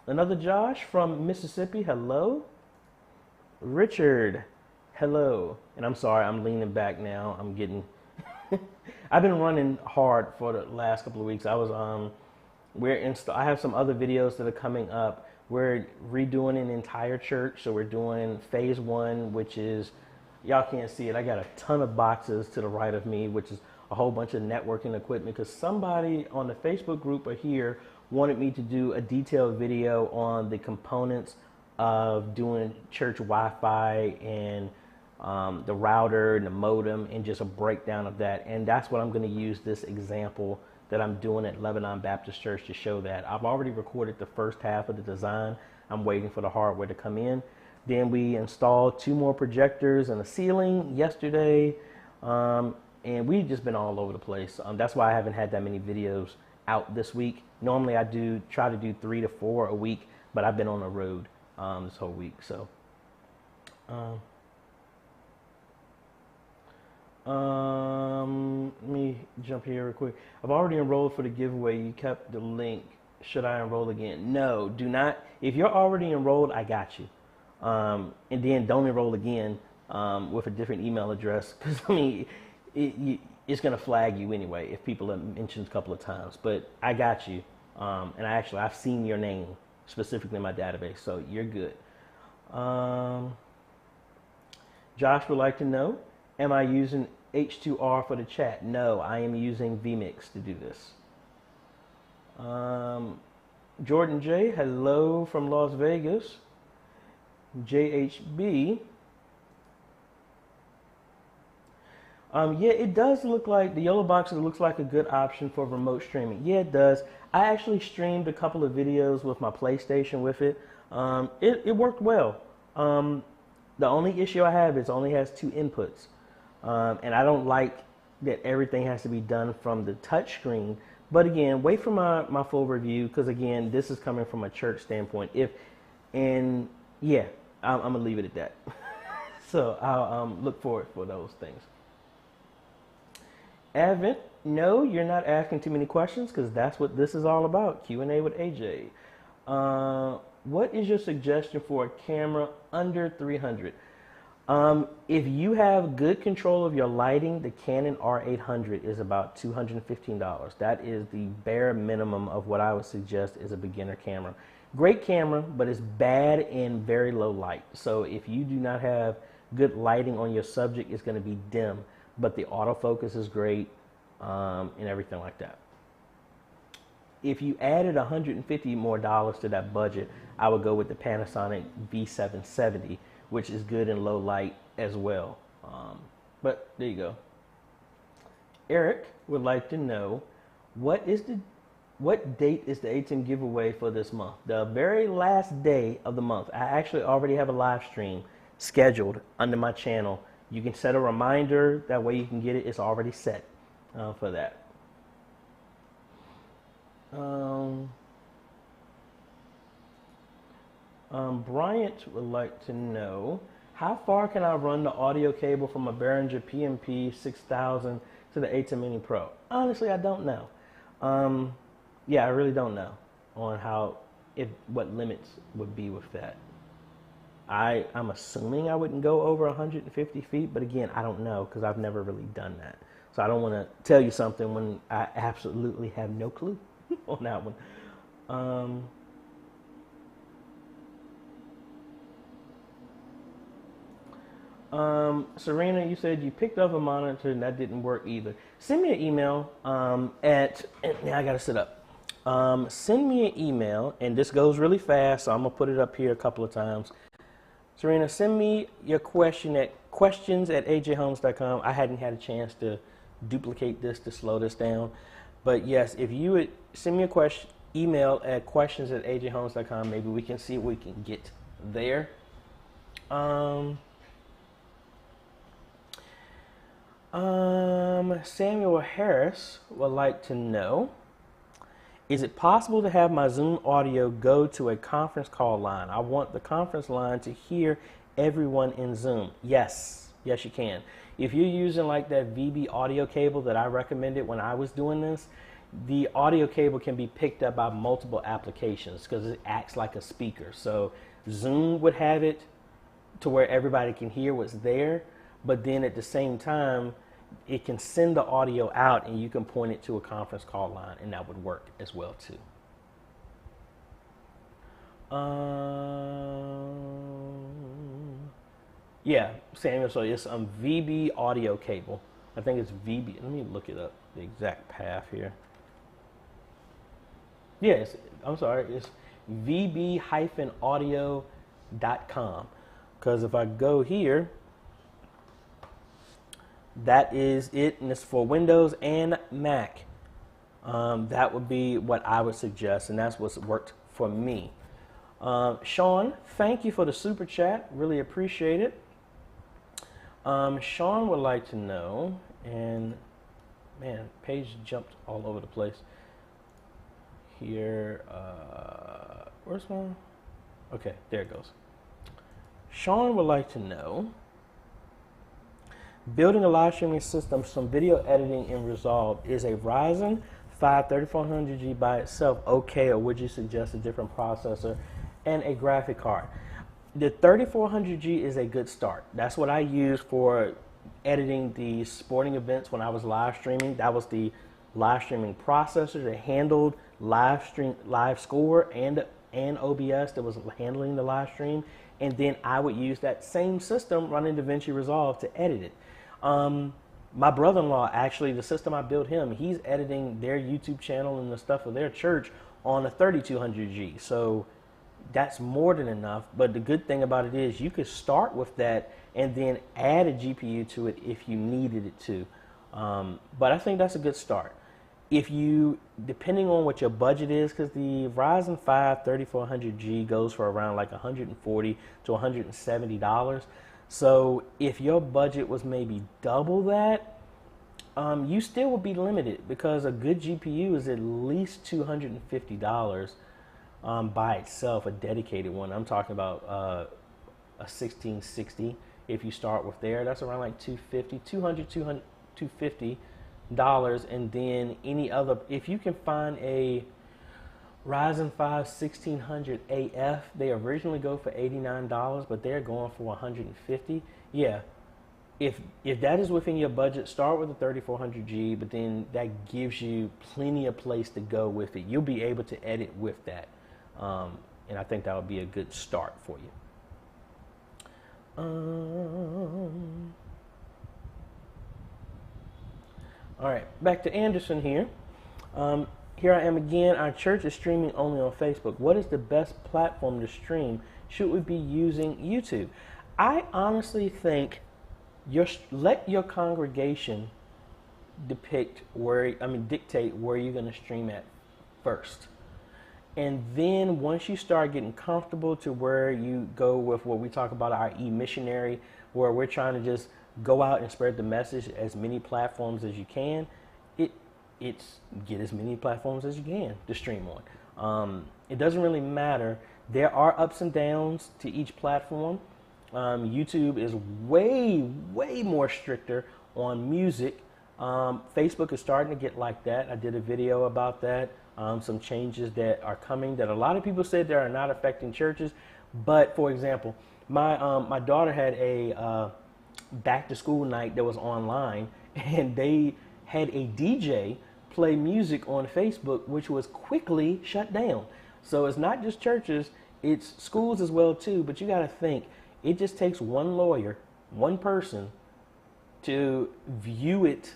Another Josh from Mississippi, hello. Richard, hello. And I'm sorry, I'm leaning back now. I'm getting I've been running hard for the last couple of weeks. I was I have some other videos that are coming up. We're redoing an entire church, so we're doing phase 1, which is, y'all can't see it, I got a ton of boxes to the right of me, which is a whole bunch of networking equipment, because somebody on the Facebook group or here wanted me to do a detailed video on the components of doing church Wi-Fi and the router and the modem, and just a breakdown of that. And that's what I'm going to use this example that I'm doing at Lebanon Baptist Church to show that. I've already recorded the first half of the design. I'm waiting for the hardware to come in. Then we installed 2 more projectors and a ceiling yesterday. And we've just been all over the place. That's why I haven't had that many videos out this week. Normally I try to do 3 to 4 a week, but I've been on the road this whole week. So let me jump here real quick. I've already enrolled for the giveaway. You kept the link. Should I enroll again? No, do not. If you're already enrolled, I got you. And then don't enroll again with a different email address, because I mean, it's going to flag you anyway if people have mentioned a couple of times. But I got you. And I've seen your name specifically in my database, so you're good. Josh would like to know, am I using H2R for the chat? No, I am using vMix to do this. Jordan J, hello from Las Vegas. JHB. Yeah, it does look like the yellow box. It looks like a good option for remote streaming. Yeah, it does. I actually streamed a couple of videos with my PlayStation with it. It worked well. Um, the only issue I have is it only has 2 inputs, and I don't like that everything has to be done from the touch screen. But again, wait for my full review because again, this is coming from a church standpoint. And yeah, I'm gonna leave it at that. So I'll look forward for those things. Advent, no, you're not asking too many questions because that's what this is all about, Q&A with AJ. What is your suggestion for a camera under 300? If you have good control of your lighting, the Canon R800 is about $215. That is the bare minimum of what I would suggest is a beginner camera. Great camera, but it's bad in very low light. So if you do not have good lighting on your subject, it's going to be dim. But the autofocus is great and everything like that. If you added $150 more to that budget, I would go with the Panasonic V770, which is good in low light as well. But there you go. Eric would like to know what date is the ATEM giveaway for this month? The very last day of the month. I actually already have a live stream scheduled under my channel. You can set a reminder, that way you can get it. It's already set for that. Bryant would like to know, how far can I run the audio cable from a Behringer PMP 6000 to the ATEM Mini Pro? Honestly, I don't know. Yeah, I really don't know on what limits would be with that. I'm assuming I wouldn't go over 150 feet, but again, I don't know because I've never really done that. So I don't want to tell you something when I absolutely have no clue on that one. Serena, you said you picked up a monitor and that didn't work either. Send me an email now I gotta sit up. Send me an email, and this goes really fast, so I'm gonna put it up here a couple of times. Serena, send me your question at questions@ajhomes.com. I hadn't had a chance to duplicate this to slow this down. But yes, if you would send me a email at questions@ajhomes.com, maybe we can see what we can get there. Samuel Harris would like to know, is it possible to have my Zoom audio go to a conference call line? I want the conference line to hear everyone in Zoom. Yes, you can. If you're using like that VB audio cable that I recommended when I was doing this, the audio cable can be picked up by multiple applications because it acts like a speaker. So Zoom would have it to where everybody can hear what's there, but then at the same time, it can send the audio out and you can point it to a conference call line, and that would work as well too. Yeah, Samuel, so it's VB audio cable. I think it's VB. Let me look it up, the exact path here. Yes, I'm sorry, it's vb-audio.com. Because if I go here, that is it, and it's for Windows and Mac. That would be what I would suggest, and that's what's worked for me. Sean, thank you for the super chat. Really appreciate it. Sean would like to know, and man, page jumped all over the place. Here, where's one? Okay, there it goes. Sean would like to know, building a live streaming system, some video editing in Resolve, is a Ryzen 5 3400G by itself okay, or would you suggest a different processor and a graphic card? The 3400G is a good start. That's what I used for editing the sporting events when I was live streaming. That was the live streaming processor that handled live score and OBS that was handling the live stream. And then I would use that same system running DaVinci Resolve to edit it. My brother-in-law, actually, the system I built him, he's editing their YouTube channel and the stuff of their church on a 3200G. So that's more than enough. But the good thing about it is you could start with that and then add a GPU to it if you needed it to. But I think that's a good start. If you, depending on what your budget is, because the Ryzen 5 3400G goes for around like $140 to $170. So if your budget was maybe double that, you still would be limited, because a good GPU is at least $250 by itself, a dedicated one. I'm talking about a 1660. If you start with there, that's around like $250 and then any other, if you can find a Ryzen 5 1600 AF, they originally go for $89, but they're going for $150. Yeah, if that is within your budget, start with the 3400G, but then that gives you plenty of place to go with it. You'll be able to edit with that, and I think that would be a good start for you. All right, back to Anderson here. Here I am again. Our church is streaming only on Facebook. What is the best platform to stream? Should we be using YouTube? I honestly think let your congregation dictate where you're going to stream at first. And then once you start getting comfortable to where you go with what we talk about, our e-missionary, where we're trying to just go out and spread the message as many platforms as you can, it's get as many platforms as you can to stream on. It doesn't really matter. There are ups and downs to each platform. YouTube is way more stricter on music. Facebook is starting to get like that. I did a video about that. Some changes that are coming that a lot of people said that are not affecting churches. But for example, my daughter had a back to school night that was online, and they had a DJ play music on Facebook, which was quickly shut down. So it's not just churches, it's schools as well too. But you got to think, it just takes one lawyer, one person, to view it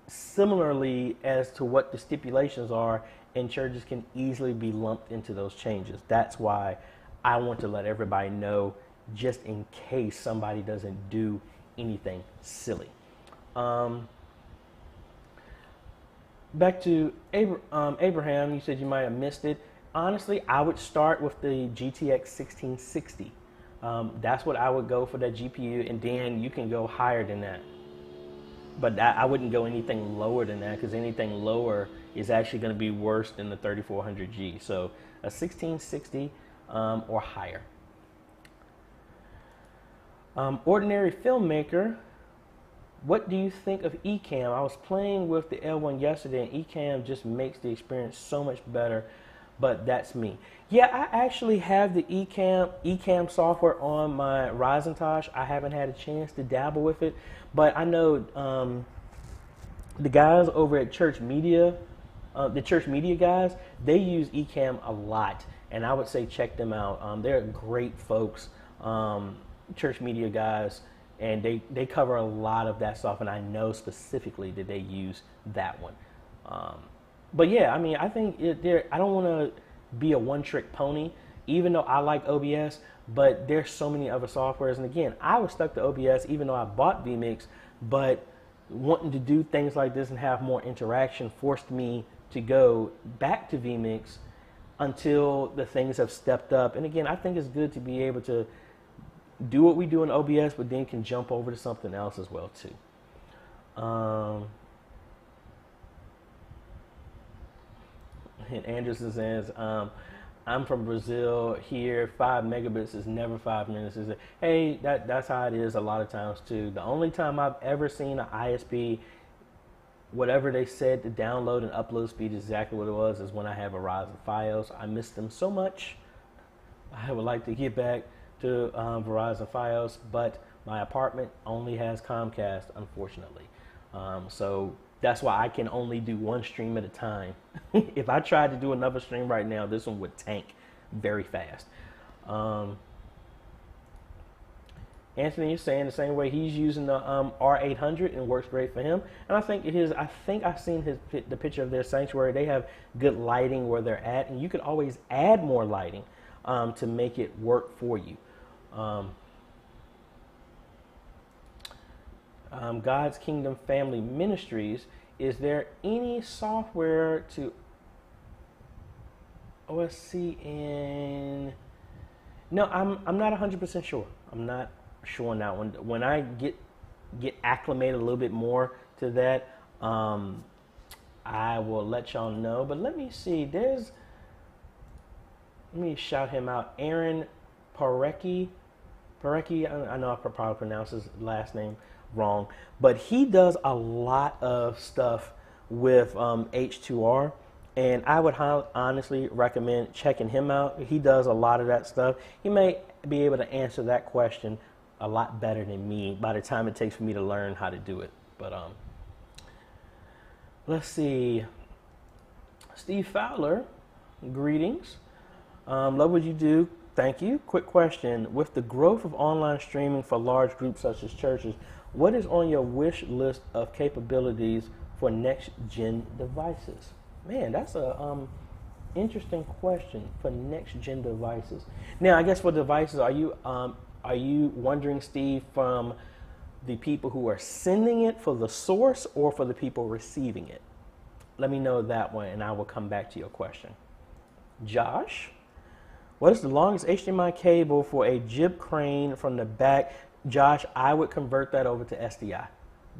similarly as to what the stipulations are, and churches can easily be lumped into those changes. That's why I want to let everybody know, just in case somebody doesn't do anything silly. Back to Abraham, you said you might have missed it. Honestly, I would start with the GTX 1660. That's what I would go for, that GPU, and then you can go higher than that. But I wouldn't go anything lower than that, because anything lower is actually going to be worse than the 3400G. So a 1660 or higher. Ordinary filmmaker, what do you think of Ecamm? I was playing with the L1 yesterday, and Ecamm just makes the experience so much better, but that's me. Yeah, I actually have the Ecamm software on my Ryzen Tosh. I haven't had a chance to dabble with it, but I know the guys over at Church Media, the Church Media guys, they use Ecamm a lot, and I would say check them out. They're great folks, Church Media guys, and they cover a lot of that stuff, and I know specifically that they use that one. But yeah, I mean, I think I don't want to be a one-trick pony, even though I like OBS, but there's so many other softwares. And again, I was stuck to OBS even though I bought vMix, but wanting to do things like this and have more interaction forced me to go back to vMix until the things have stepped up. And again, I think it's good to be able to do what we do in OBS, but then can jump over to something else as well too. And Anderson says, I'm from Brazil. Here, 5 megabits is never 5 minutes. Is it? Hey, that's how it is a lot of times too. The only time I've ever seen an ISP, whatever they said the download and upload speed is exactly what it was, is when I have a Ryzen Fios. I miss them so much. I would like to get back to Verizon Fios, but my apartment only has Comcast, unfortunately. So that's why I can only do one stream at a time. If I tried to do another stream right now, this one would tank very fast. Anthony is saying the same way, he's using the R800 and works great for him. And I think I've seen the picture of their sanctuary. They have good lighting where they're at, and you could always add more lighting to make it work for you. God's Kingdom Family Ministries. Is there any software to OSC in? No, I'm not 100% sure. I'm not sure on that one. When I get acclimated a little bit more to that, I will let y'all know. But let me see. Let me shout him out. Aaron Parecki. I know I probably pronounced his last name wrong, but he does a lot of stuff with H2R, and I would honestly recommend checking him out. He does a lot of that stuff. He may be able to answer that question a lot better than me by the time it takes for me to learn how to do it. But let's see. Steve Fowler, greetings. Love what you do. Thank you. Quick question. With the growth of online streaming for large groups such as churches, what is on your wish list of capabilities for next-gen devices? Man, that's a interesting question for next-gen devices. Now, I guess for devices, are you wondering, Steve, from the people who are sending it for the source or for the people receiving it? Let me know that one, and I will come back to your question. Josh, what is the longest HDMI cable for a jib crane from the back? Josh, I would convert that over to SDI.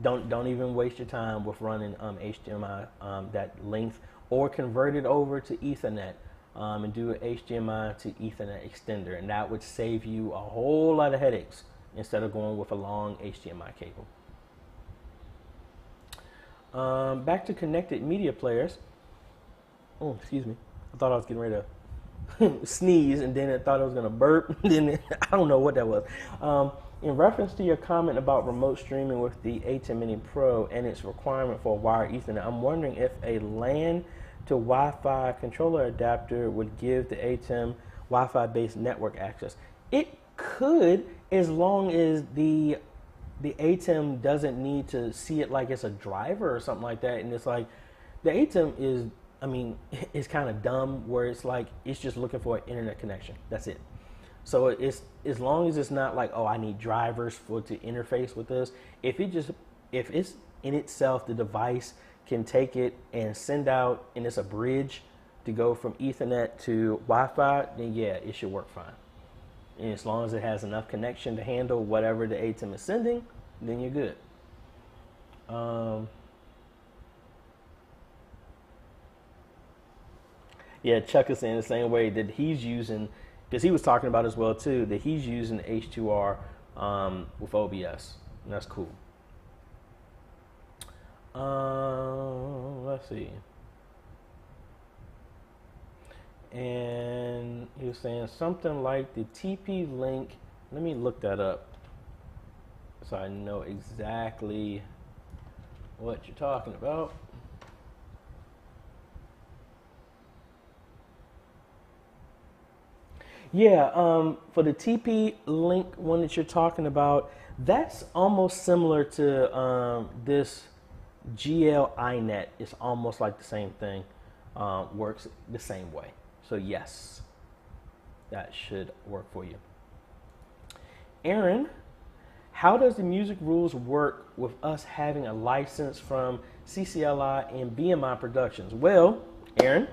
Don't even waste your time with running HDMI that length, or convert it over to Ethernet and do an HDMI to Ethernet extender, and that would save you a whole lot of headaches instead of going with a long HDMI cable. Back to connected media players. Oh, excuse me. I thought I was getting ready to sneeze, and then I thought I was going to burp. Then I don't know what that was. In reference to your comment about remote streaming with the ATEM Mini Pro and its requirement for a wired Ethernet, I'm wondering if a LAN to Wi-Fi controller adapter would give the ATEM Wi-Fi based network access. It could, as long as the ATEM doesn't need to see it like it's a driver or something like that. And it's like, the ATEM is, I mean, it's kind of dumb where it's like, it's just looking for an internet connection. That's it. So it's, as long as it's not like, oh, I need drivers to interface with this. If it's in itself, the device can take it and send out, and it's a bridge to go from Ethernet to Wi-Fi, then yeah, it should work fine. And as long as it has enough connection to handle whatever the ATEM is sending, then you're good. Yeah, Chuck is saying the same way that he's using, because he was talking about as well too, that he's using H2R with OBS, and that's cool. Let's see. And he was saying something like the TP link. Let me look that up so I know exactly what you're talking about. Yeah, for the TP link one that you're talking about, that's almost similar to this GL iNet. It's almost like the same thing, works the same way. So yes, that should work for you. Aaron, how does the music rules work with us having a license from CCLI and BMI Productions? Well, Aaron,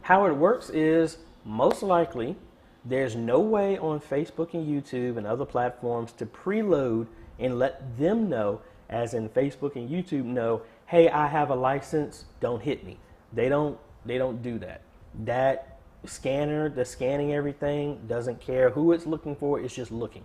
how it works is most likely there's no way on Facebook and YouTube and other platforms to preload and let them know, as in Facebook and YouTube know, hey, I have a license, don't hit me. They don't do that. That scanner that's scanning everything doesn't care who it's looking for, it's just looking.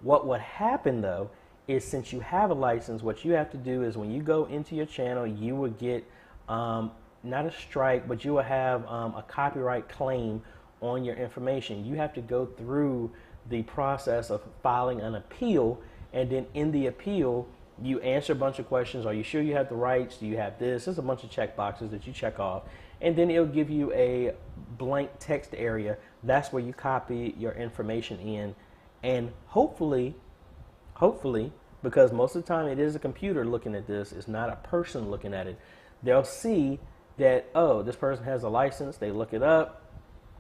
What would happen though is, since you have a license, what you have to do is when you go into your channel, you will get not a strike, but you will have a copyright claim on your information. You have to go through the process of filing an appeal, and then in the appeal, you answer a bunch of questions. Are you sure you have the rights? Do you have this? There's a bunch of check boxes that you check off, and then it'll give you a blank text area. That's where you copy your information in, and hopefully, because most of the time it is a computer looking at this, it's not a person looking at it, they'll see that, oh, this person has a license, they look it up,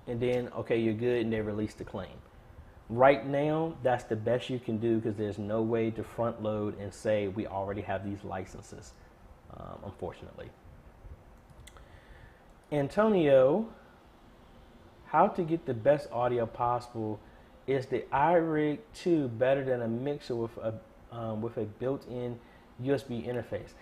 and then, okay, you're good, and they release the claim. Right now, that's the best you can do because there's no way to front load and say we already have these licenses, unfortunately. Antonio, how to get the best audio possible? Is the iRig2 better than a mixer with a built-in USB interface?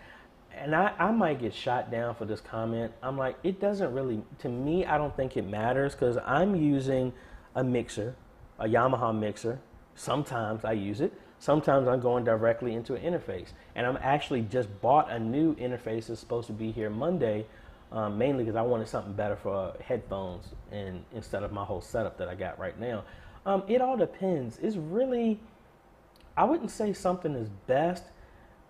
And I might get shot down for this comment. I'm like, it doesn't really, to me, I don't think it matters because I'm using a mixer, a Yamaha mixer. Sometimes I use it. Sometimes I'm going directly into an interface. And I'm actually just bought a new interface that's supposed to be here Monday, mainly because I wanted something better for headphones and instead of my whole setup that I got right now. It all depends. It's really, I wouldn't say something is best,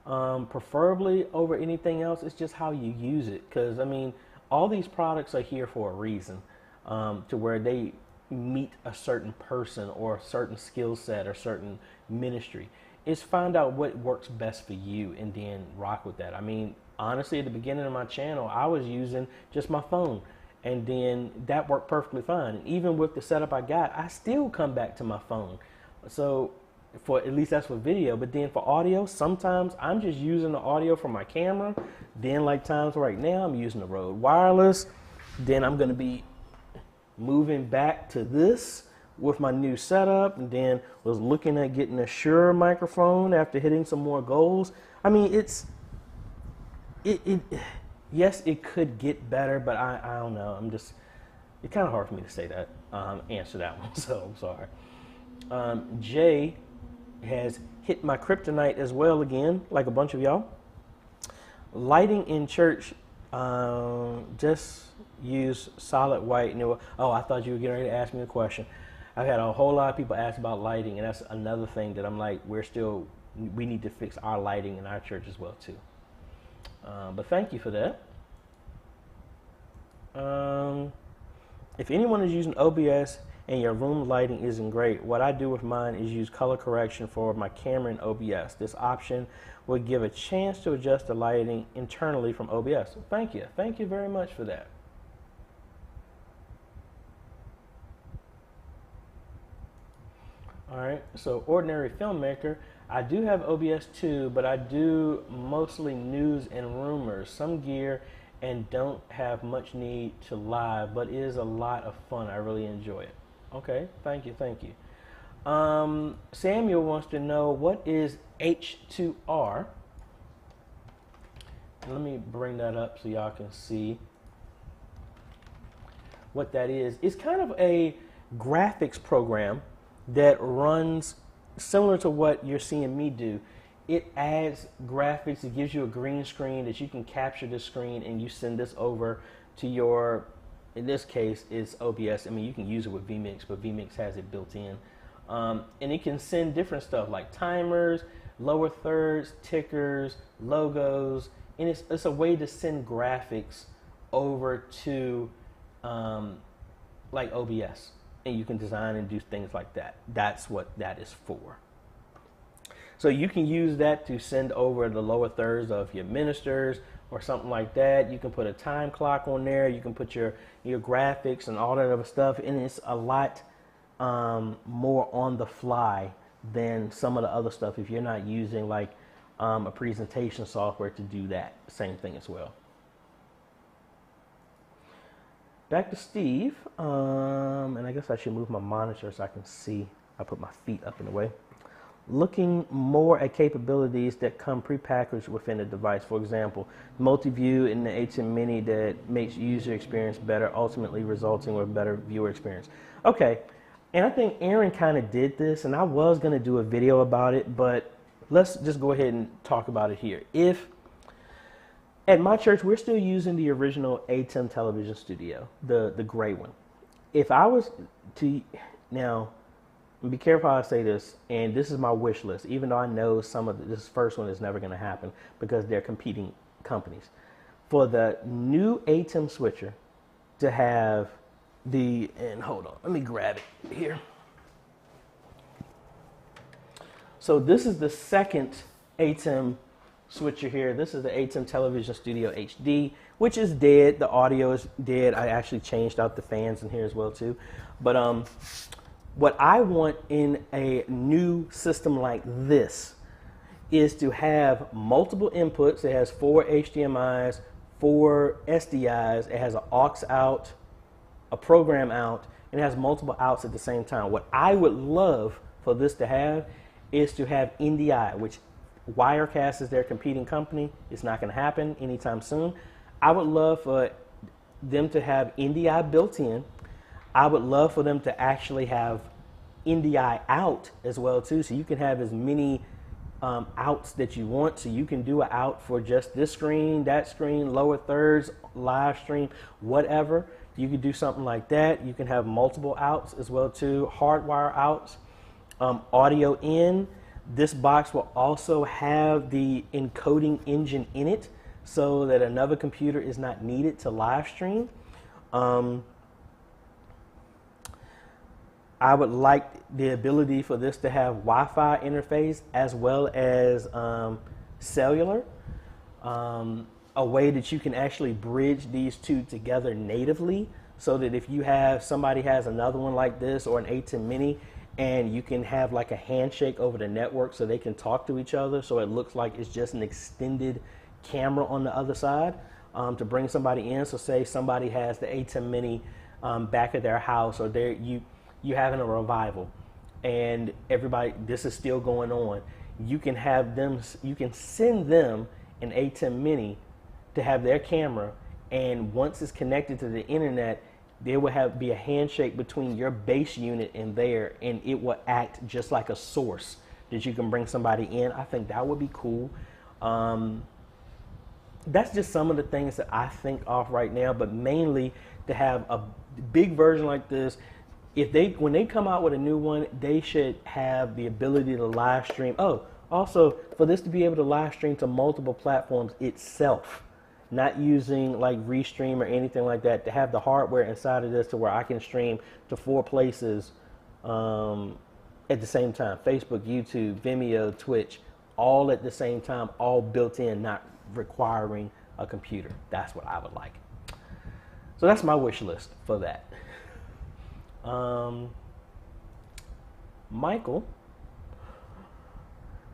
preferably over anything else. It's just how you use it. Because, I mean, all these products are here for a reason, to where they meet a certain person or a certain skill set or certain ministry. Is find out what works best for you and then rock with that. I mean, honestly, at the beginning of my channel, I was using just my phone. And then that worked perfectly fine. And even with the setup I got, I still come back to my phone. So for at least that's for video. But then for audio, sometimes I'm just using the audio from my camera. Then like times right now, I'm using the Rode Wireless. Then I'm going to be moving back to this with my new setup. And then was looking at getting a Shure microphone after hitting some more goals. I mean, yes, it could get better, but I don't know. It's kind of hard for me to say that, answer that one, so I'm sorry. Jay has hit my kryptonite as well again, like a bunch of y'all. Lighting in church, just use solid white. Oh, I thought you were getting ready to ask me a question. I've had a whole lot of people ask about lighting, and that's another thing that I'm like, we need to fix our lighting in our church as well, too. But thank you for that. If anyone is using OBS and your room lighting isn't great, what I do with mine is use color correction for my camera in OBS. This option will give a chance to adjust the lighting internally from OBS. So thank you. Thank you very much for that. All right, so ordinary filmmaker. I do have OBS too, but I do mostly news and rumors, some gear, and don't have much need to live, but it is a lot of fun. I really enjoy it. Okay, thank you, thank you. Samuel wants to know, what is H2R? Let me bring that up so y'all can see what that is. It's kind of a graphics program that runs similar to what you're seeing me do. It adds graphics. It gives you a green screen that you can capture the screen and you send this over to your, in this case, it's OBS. I mean, you can use it with vMix, but vMix has it built in. And it can send different stuff like timers, lower thirds, tickers, logos, and it's a way to send graphics over to like OBS. And you can design and do things like that. That's what that is for. So you can use that to send over the lower thirds of your ministers or something like that. You can put a time clock on there. You can put your graphics and all that other stuff. And it's a lot more on the fly than some of the other stuff if you're not using like a presentation software to do that. Same thing as well. Back to Steve, and I guess I should move my monitor so I can see. I put my feet up in the way. Looking more at capabilities that come prepackaged within the device. For example, multi-view in the ATEM Mini that makes user experience better, ultimately resulting with better viewer experience. Okay, and I think Aaron kind of did this, and I was going to do a video about it, but let's just go ahead and talk about it here. At my church, we're still using the original ATEM television studio, the gray one. If I was to, now, be careful how I say this, and this is my wish list, even though I know some of this first one is never going to happen because they're competing companies. For the new ATEM switcher to have and hold on, let me grab it here. So this is the second ATEM switcher here. This is the ATEM Television Studio HD, which is dead. The audio is dead. I actually changed out the fans in here as well too. But What I want in a new system like this is to have multiple inputs. It has 4 HDMIs, 4 SDIs, it has an aux out, a program out, and it has multiple outs at the same time. What I would love for this to have is to have NDI, which Wirecast is their competing company. It's not going to happen anytime soon. I would love for them to have NDI built in. I would love for them to actually have NDI out as well too, so you can have as many outs that you want. So you can do an out for just this screen, that screen, lower thirds, live stream, whatever. You could do something like that. You can have multiple outs as well too, hardwire outs, audio in. This box will also have the encoding engine in it so that another computer is not needed to live stream. I would like the ability for this to have Wi-Fi interface as well as cellular, a way that you can actually bridge these two together natively, so that if you have somebody has another one like this or an ATEM Mini, and you can have like a handshake over the network so they can talk to each other, so it looks like it's just an extended camera on the other side to bring somebody in. So say somebody has the ATEM Mini back at their house, or you having a revival and everybody, this is still going on. You can have them, you can send them an ATEM Mini to have their camera, and once it's connected to the internet, there will be a handshake between your base unit and there, and it will act just like a source that you can bring somebody in. I think that would be cool. That's just some of the things that I think of right now, but mainly to have a big version like this. When they come out with a new one, they should have the ability to live stream. Oh, also for this to be able to live stream to multiple platforms itself, not using like Restream or anything like that, to have the hardware inside of this to where I can stream to 4 places at the same time. Facebook, YouTube, Vimeo, Twitch, all at the same time, all built in, not requiring a computer. That's what I would like. So that's my wish list for that. Michael,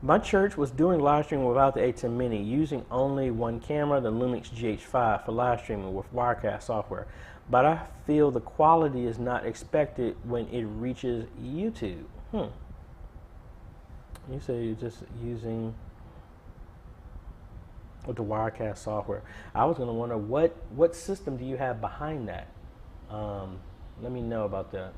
my church was doing live streaming without the ATEM Mini, using only one camera, the Lumix GH5, for live streaming with Wirecast software. But I feel the quality is not expected when it reaches YouTube. You say you're just using with the Wirecast software. I was going to wonder what system do you have behind that? Let me know about that.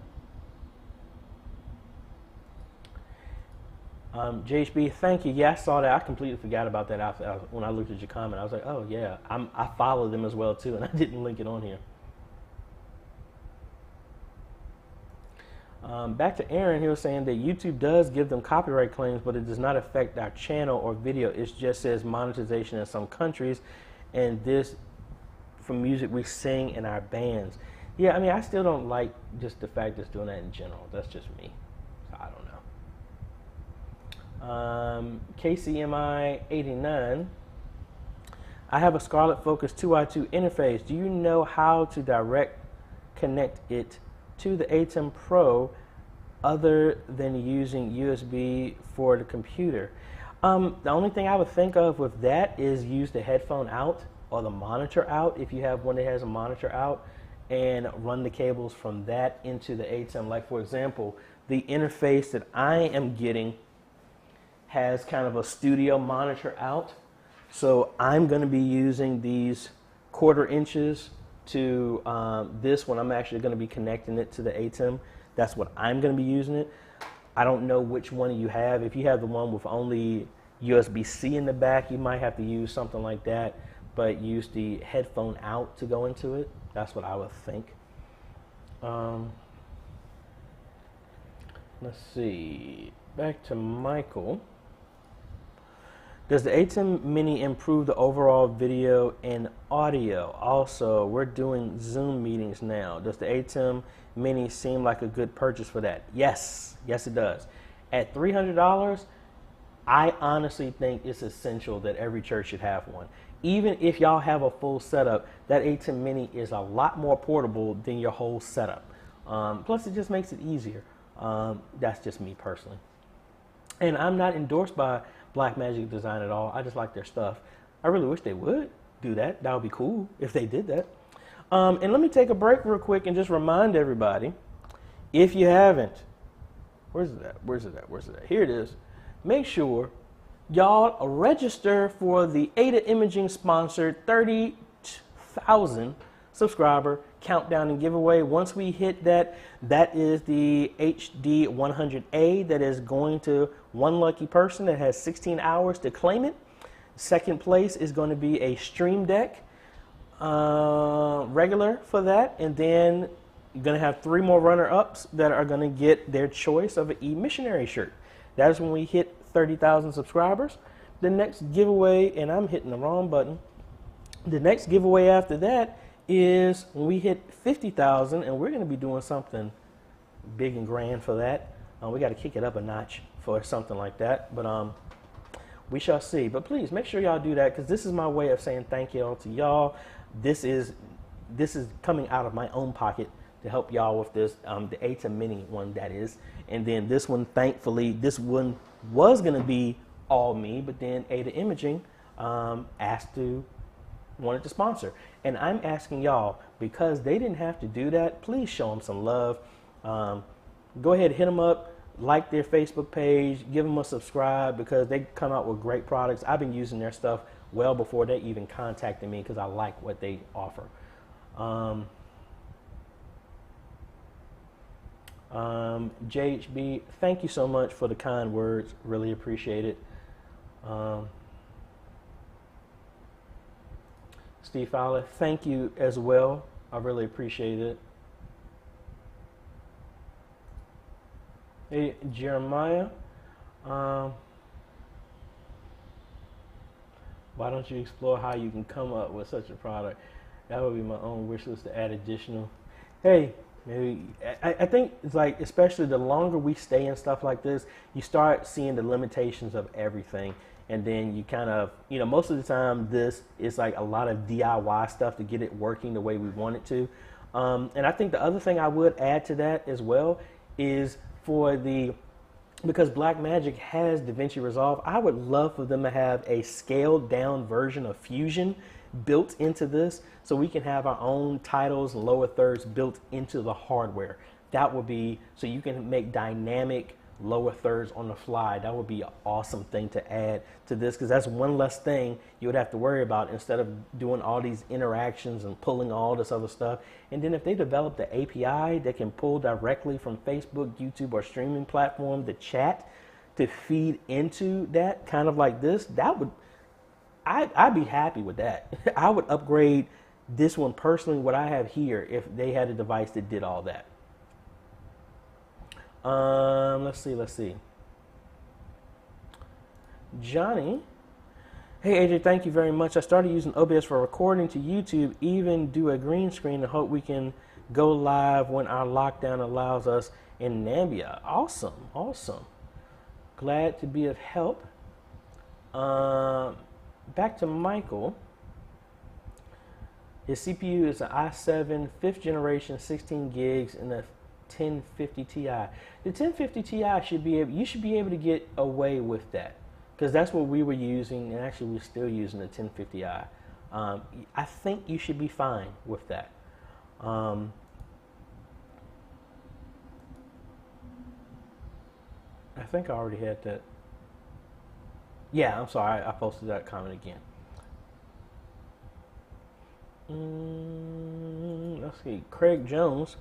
JHB, thank you. Yeah, I saw that. I completely forgot about that after when I looked at your comment. I was like, oh yeah, I follow them as well too, and I didn't link it on here. Back to Aaron, he was saying that YouTube does give them copyright claims, but it does not affect our channel or video. It just says monetization in some countries, and this from music we sing in our bands. Yeah, I mean, I still don't like just the fact that it's doing that in general. That's just me. So I don't know. KCMI 89. I have a Scarlett Focus 2i2 interface. Do you know how to direct connect it to the ATEM Pro other than using USB for the computer? The only thing I would think of with that is use the headphone out or the monitor out, if you have one that has a monitor out, and run the cables from that into the ATEM. Like for example, the interface that I am getting has kind of a studio monitor out. So I'm going to be using these 1/4 inches to this one. I'm actually going to be connecting it to the ATEM. That's what I'm going to be using it. I don't know which one you have. If you have the one with only USB-C in the back, you might have to use something like that, but use the headphone out to go into it. That's what I would think. Let's see. Back to Michael. Does the ATEM Mini improve the overall video and audio? Also, we're doing Zoom meetings now. Does the ATEM Mini seem like a good purchase for that? Yes. Yes, it does. At $300, I honestly think it's essential that every church should have one. Even if y'all have a full setup, that ATEM Mini is a lot more portable than your whole setup. Plus, it just makes it easier. That's just me personally. And I'm not endorsed by Blackmagic Design at all. I just like their stuff. I really wish they would do that. That would be cool if they did that. And let me take a break real quick and just remind everybody, if you haven't, where's it at? Here it is. Make sure y'all register for the Ada Imaging sponsored 30,000 subscriber countdown and giveaway. Once we hit that, that is the HD100A that is going to one lucky person that has 16 hours to claim it. Second place is going to be a Stream Deck regular for that, and then you're going to have 3 more runner-ups that are going to get their choice of an E-Missionary shirt. That is when we hit 30,000 subscribers. The next giveaway, and I'm hitting the wrong button, the next giveaway after that is when we hit 50,000, and we're going to be doing something big and grand for that. We got to kick it up a notch for something like that, but we shall see. But please make sure y'all do that, because this is my way of saying thank you all to y'all. This is coming out of my own pocket to help y'all with this, the ATA Mini one, that is. And then this one, thankfully, this one was going to be all me, but then Ada Imaging wanted to sponsor. And I'm asking y'all, because they didn't have to do that, please show them some love. Go ahead, hit them up, like their Facebook page, give them a subscribe, because they come out with great products. I've been using their stuff well before they even contacted me, because I like what they offer. JHB, thank you so much for the kind words. Really appreciate it. Steve Fowler, thank you as well. I really appreciate it. Hey, Jeremiah, why don't you explore how you can come up with such a product? That would be my own wish list to add additional. Hey, maybe I think it's like, especially the longer we stay in stuff like this, you start seeing the limitations of everything. And then you kind of, you know, most of the time this is like a lot of DIY stuff to get it working the way we want it to. And I think the other thing I would add to that as well is because Blackmagic has DaVinci Resolve, I would love for them to have a scaled down version of Fusion built into this, so we can have our own titles and lower thirds built into the hardware. That would be, so you can make dynamic lower thirds on the fly. That would be an awesome thing to add to this, because that's one less thing you would have to worry about instead of doing all these interactions and pulling all this other stuff. And then if they develop the API that can pull directly from Facebook, YouTube, or streaming platform, the chat to feed into that, kind of like this, that would, I'd be happy with that. I would upgrade this one personally, what I have here, if they had a device that did all that. Let's see. Johnny, hey AJ, thank you very much. I started using OBS for recording to YouTube, even do a green screen, and hope we can go live when our lockdown allows us in Namibia. Awesome. Glad to be of help. Back to Michael. His CPU is an i7 5th generation, 16 gigs, and a 1050 Ti. The 1050 Ti you should be able to get away with that, because that's what we were using, and actually we're still using the 1050i. I think you should be fine with that. I think I already had that. Yeah, I'm sorry, I posted that comment again. Let's see, Craig Jones.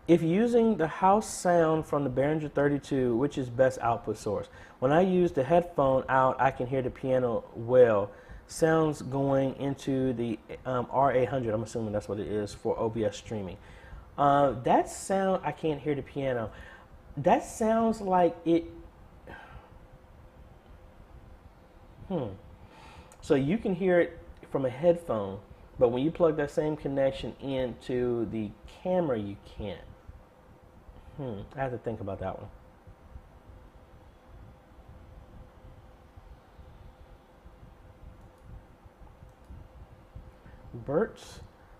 If using the house sound from the Behringer 32, which is best output source? When I use the headphone out, I can hear the piano well. Sounds going into the R800, I'm assuming that's what it is, for OBS streaming. That sound, I can't hear the piano. That sounds like it, So you can hear it from a headphone, but when you plug that same connection into the camera, you can't. I have to think about that one. Bert,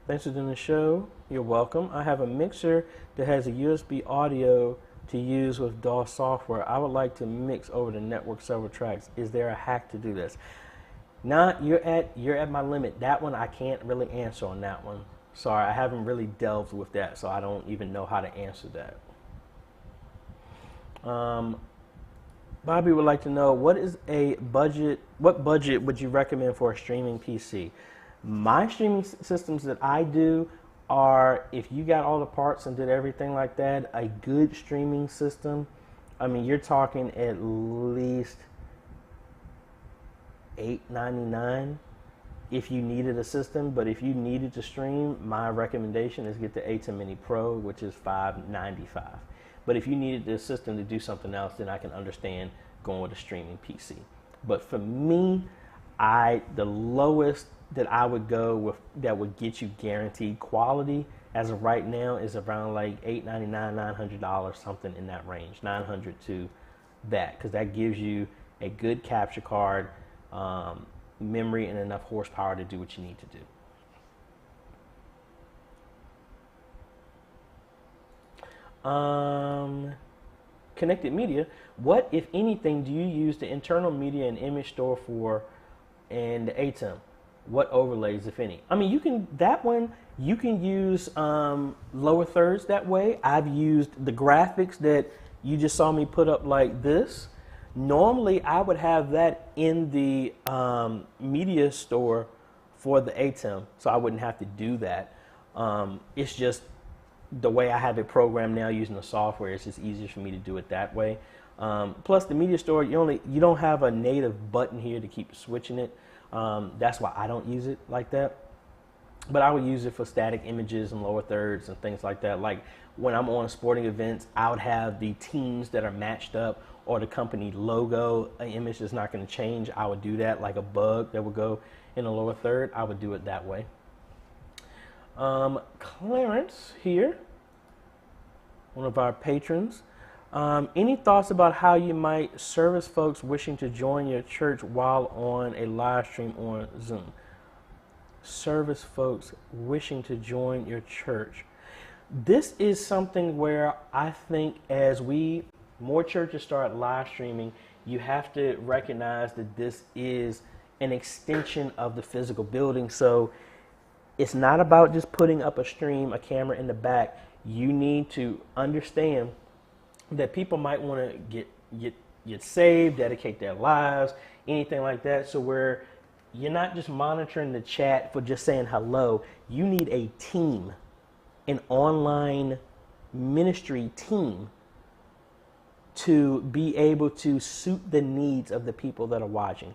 thanks for doing the show. You're welcome. I have a mixer that has a USB audio to use with DAW software. I would like to mix over the network several tracks. Is there a hack to do this? Nah, you're at my limit. That one I can't really answer on that one. Sorry, I haven't really delved with that, so I don't even know how to answer that. Bobby would like to know, what budget would you recommend for a streaming PC? My streaming systems that I do are, if you got all the parts and did everything like that, a good streaming system, I mean, you're talking at least $899 if you needed a system. But if you needed to stream, my recommendation is get the AJay Mini Pro, which is $595. But if you needed the system to do something else, then I can understand going with a streaming PC. But for me, the lowest that I would go with that would get you guaranteed quality as of right now is around like $899, $900, something in that range, $900 to that, because that gives you a good capture card, memory, and enough horsepower to do what you need to do. Connected media. What, if anything, do you use the internal media and image store for and the ATEM? What overlays, if any? I mean, you can use lower thirds that way. I've used the graphics that you just saw me put up like this. Normally, I would have that in the media store for the ATEM, so I wouldn't have to do that. It's just the way I have it programmed now using the software. It's just easier for me to do it that way. Plus, the media store, you don't have a native button here to keep switching it. That's why I don't use it like that. But I would use it for static images and lower thirds and things like that. Like when I'm on sporting events, I would have the teams that are matched up, or the company logo, an image that's not going to change. I would do that, like a bug that would go in the lower third. I would do it that way. Clarence here, one of our patrons. Any thoughts about how you might service folks wishing to join your church while on a live stream on Zoom? Service folks wishing to join your church. This is something where I think as more churches start live streaming, you have to recognize that this is an extension of the physical building. So it's not about just putting up a camera in the back. You need to understand that people might want to get saved, dedicate their lives, anything like that. So where you're not just monitoring the chat for just saying hello, you need a team, an online ministry team, to be able to suit the needs of the people that are watching.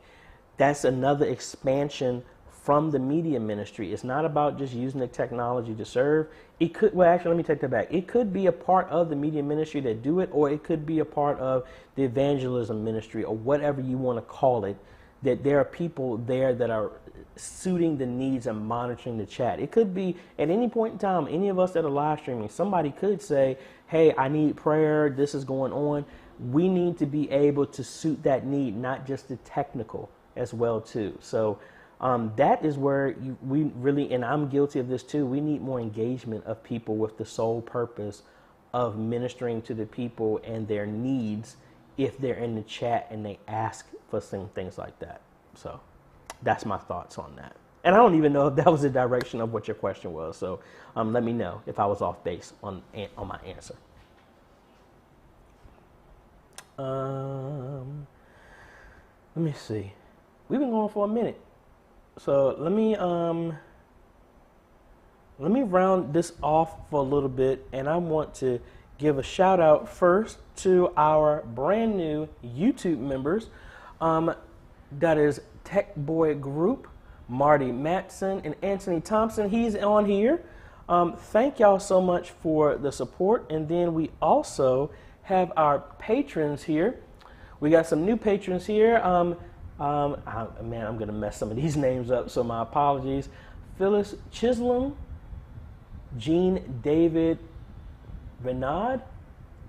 That's another expansion from the media ministry. It's not about just using the technology to serve. It could, well, actually, let me take that back. It could be a part of the media ministry that do it, or it could be a part of the evangelism ministry, or whatever you want to call it, that there are people there that are suiting the needs and monitoring the chat. It could be at any point in time, any of us that are live streaming, somebody could say, hey, I need prayer, this is going on. We need to be able to suit that need, not just the technical as well too. So that is where we really, and I'm guilty of this too, we need more engagement of people with the sole purpose of ministering to the people and their needs if they're in the chat and they ask for some things like that. So that's my thoughts on that. And I don't even know if that was the direction of what your question was. So let me know if I was off base on my answer. Let me see. We've been going for a minute. So let me round this off for a little bit, and I want to give a shout out first to our brand new YouTube members. That is Tech Boy Group, Marty Matson, and Anthony Thompson. He's on here. Thank y'all so much for the support. And then we also have our patrons here. We got some new patrons here. Man, I'm going to mess some of these names up, so my apologies. Phyllis Chisholm, Jean David Renaud,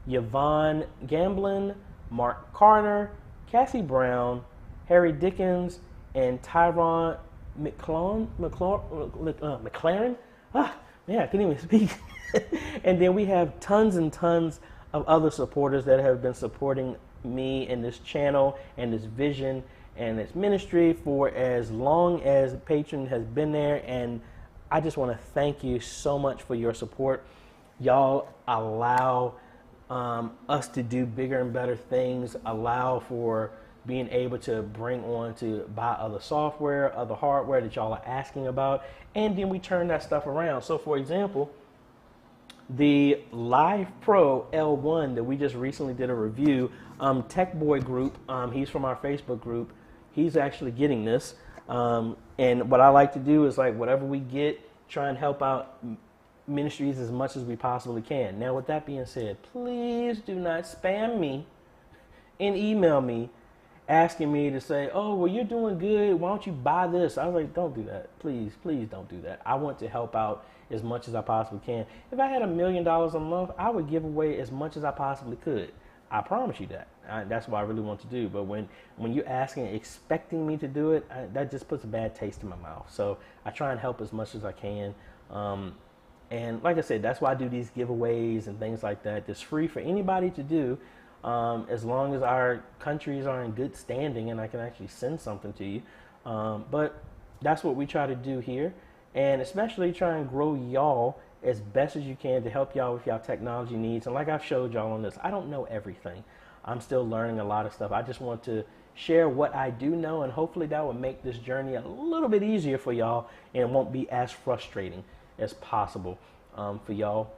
Yvonne Gamblin, Mark Carter, Cassie Brown, Harry Dickens, and Tyron McLaren. Man, I couldn't even speak. And then we have tons and tons of other supporters that have been supporting me in this channel and this vision and this ministry for as long as Patreon has been there. And I just want to thank you so much for your support. Y'all allow us to do bigger and better things, allow for being able to bring on to buy other software, other hardware that y'all are asking about, and then we turn that stuff around. So for example, the Live Pro L1 that we just recently did a review, Tech Boy Group, he's from our Facebook group, he's actually getting this. And what I like to do is, like, whatever we get, try and help out ministries as much as we possibly can. Now, with that being said, please do not spam me and email me asking me to say, oh, well, you're doing good, why don't you buy this? I was like, don't do that. Please don't do that. I want to help out as much as I possibly can. If I had $1 million a month, I would give away as much as I possibly could. I promise you that. That's what I really want to do. But when you're asking, expecting me to do it, that just puts a bad taste in my mouth. So I try and help as much as I can. And like I said, that's why I do these giveaways and things like that. It's free for anybody to do, as long as our countries are in good standing and I can actually send something to you. But that's what we try to do here. And especially try and grow y'all as best as you can to help y'all with y'all technology needs. And like I've showed y'all on this, I don't know everything. I'm still learning a lot of stuff. I just want to share what I do know, and hopefully that will make this journey a little bit easier for y'all and it won't be as frustrating as possible for y'all.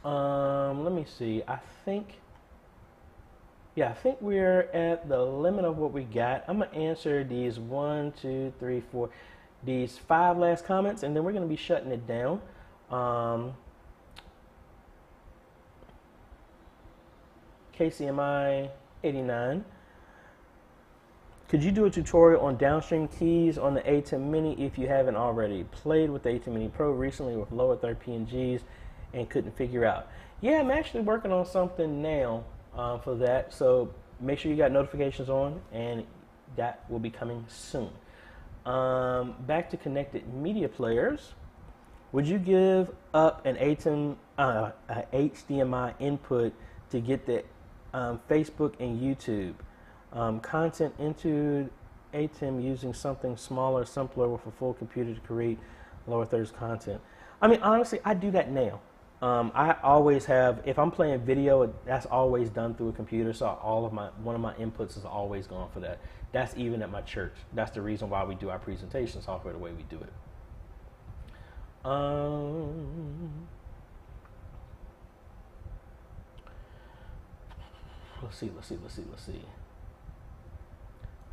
Let me see. I think we're at the limit of what we got. I'm gonna answer these 5 last comments, and then we're gonna be shutting it down. KCMI 89. Could you do a tutorial on downstream keys on the A10 Mini if you haven't already? Played with the A10 Mini Pro recently with lower third PNGs and couldn't figure out. Yeah, I'm actually working on something now for that, so make sure you got notifications on, and that will be coming soon. Back to connected media players. Would you give up an HDMI input to get the Facebook and YouTube content into ATEM using something smaller, simpler with a full computer to create lower thirds content? I mean, honestly, I do that now. I always have, if I'm playing video, that's always done through a computer, so one of my inputs is always gone for that. That's even at my church. That's the reason why we do our presentation software the way we do it. Let's see.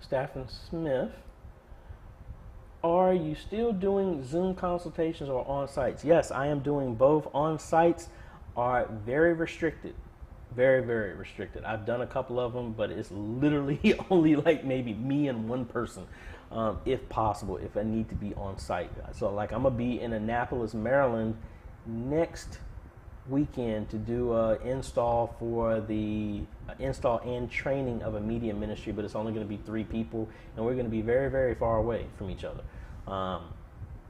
Staffan Smith, are you still doing Zoom consultations or on-sites? Yes, I am doing both. On-sites are very restricted, very, very restricted. I've done a couple of them, but it's literally only like maybe me and one person, if possible, if I need to be on-site. So like I'm gonna be in Annapolis, Maryland next weekend to do a install for the install and training of a media ministry, but it's only going to be 3 people, and we're going to be very, very far away from each other.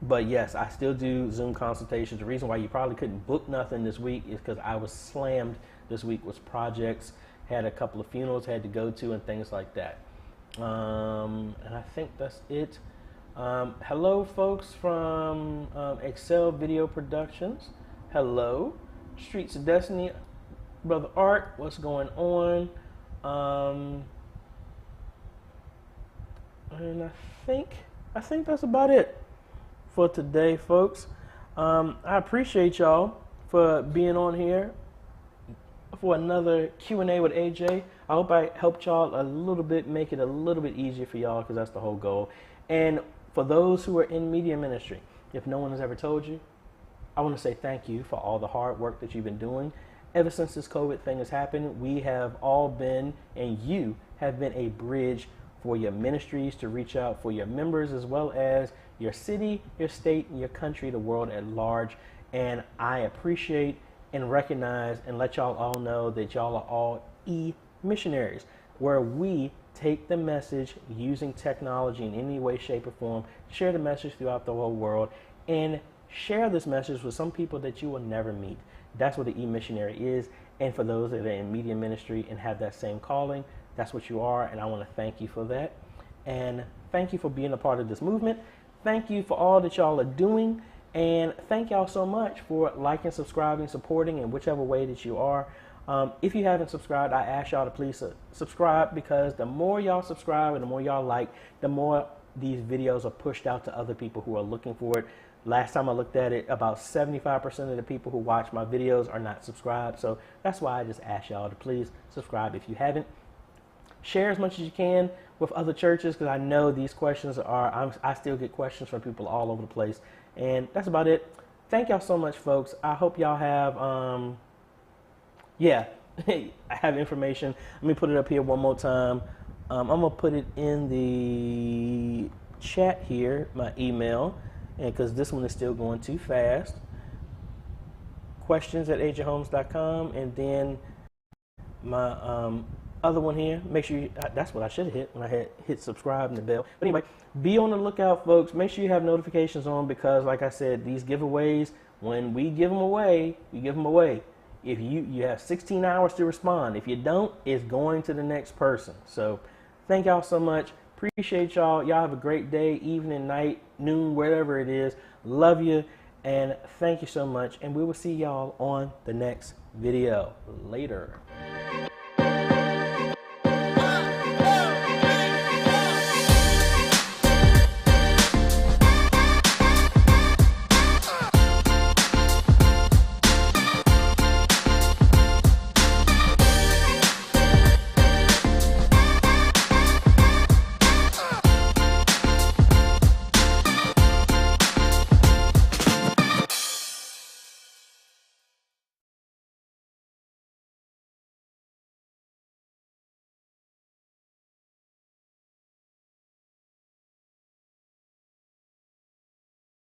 But yes, I still do Zoom consultations. The reason why you probably couldn't book nothing this week is because I was slammed this week with projects, had a couple of funerals had to go to and things like that. And I think that's it. Hello folks from Excel Video Productions. Hello. Streets of Destiny, Brother Art, what's going on? And I think that's about it for today, folks. I appreciate y'all for being on here for another Q&A with AJ. I hope I helped y'all a little bit, make it a little bit easier for y'all, because that's the whole goal. And for those who are in media ministry, if no one has ever told you, I want to say thank you for all the hard work that you've been doing. Ever since this COVID thing has happened, we have all been, and you have been, a bridge for your ministries to reach out for your members, as well as your city, your state, and your country, the world at large. And I appreciate and recognize and let y'all all know that y'all are all e-missionaries, where we take the message using technology in any way, shape, or form, share the message throughout the whole world, and share this message with some people that you will never meet. That's what the e-missionary is. And for those that are in media ministry and have that same calling, that's what you are. And I want to thank you for that. And thank you for being a part of this movement. Thank you for all that y'all are doing. And thank y'all so much for liking, subscribing, supporting in whichever way that you are. If you haven't subscribed, I ask y'all to please subscribe, because the more y'all subscribe and the more y'all like, the more these videos are pushed out to other people who are looking for it. Last time I looked at it, about 75% of the people who watch my videos are not subscribed. So that's why I just ask y'all to please subscribe if you haven't. Share as much as you can with other churches, because I know these questions I still get questions from people all over the place. And that's about it. Thank y'all so much, folks. I hope y'all have, I have information. Let me put it up here one more time. I'm going to put it in the chat here, my email, and because this one is still going too fast. questions@ajayhomes.com, and then my other one here. Make sure that's what I should have hit when I had hit subscribe and the bell. But anyway, be on the lookout, folks. Make sure you have notifications on, because like I said, these giveaways, when we give them away, we give them away. If you have 16 hours to respond. If you don't, it's going to the next person. So thank y'all so much. Appreciate y'all. Y'all have a great day, evening, night, noon, wherever it is. Love you, and thank you so much. And we will see y'all on the next video. Later.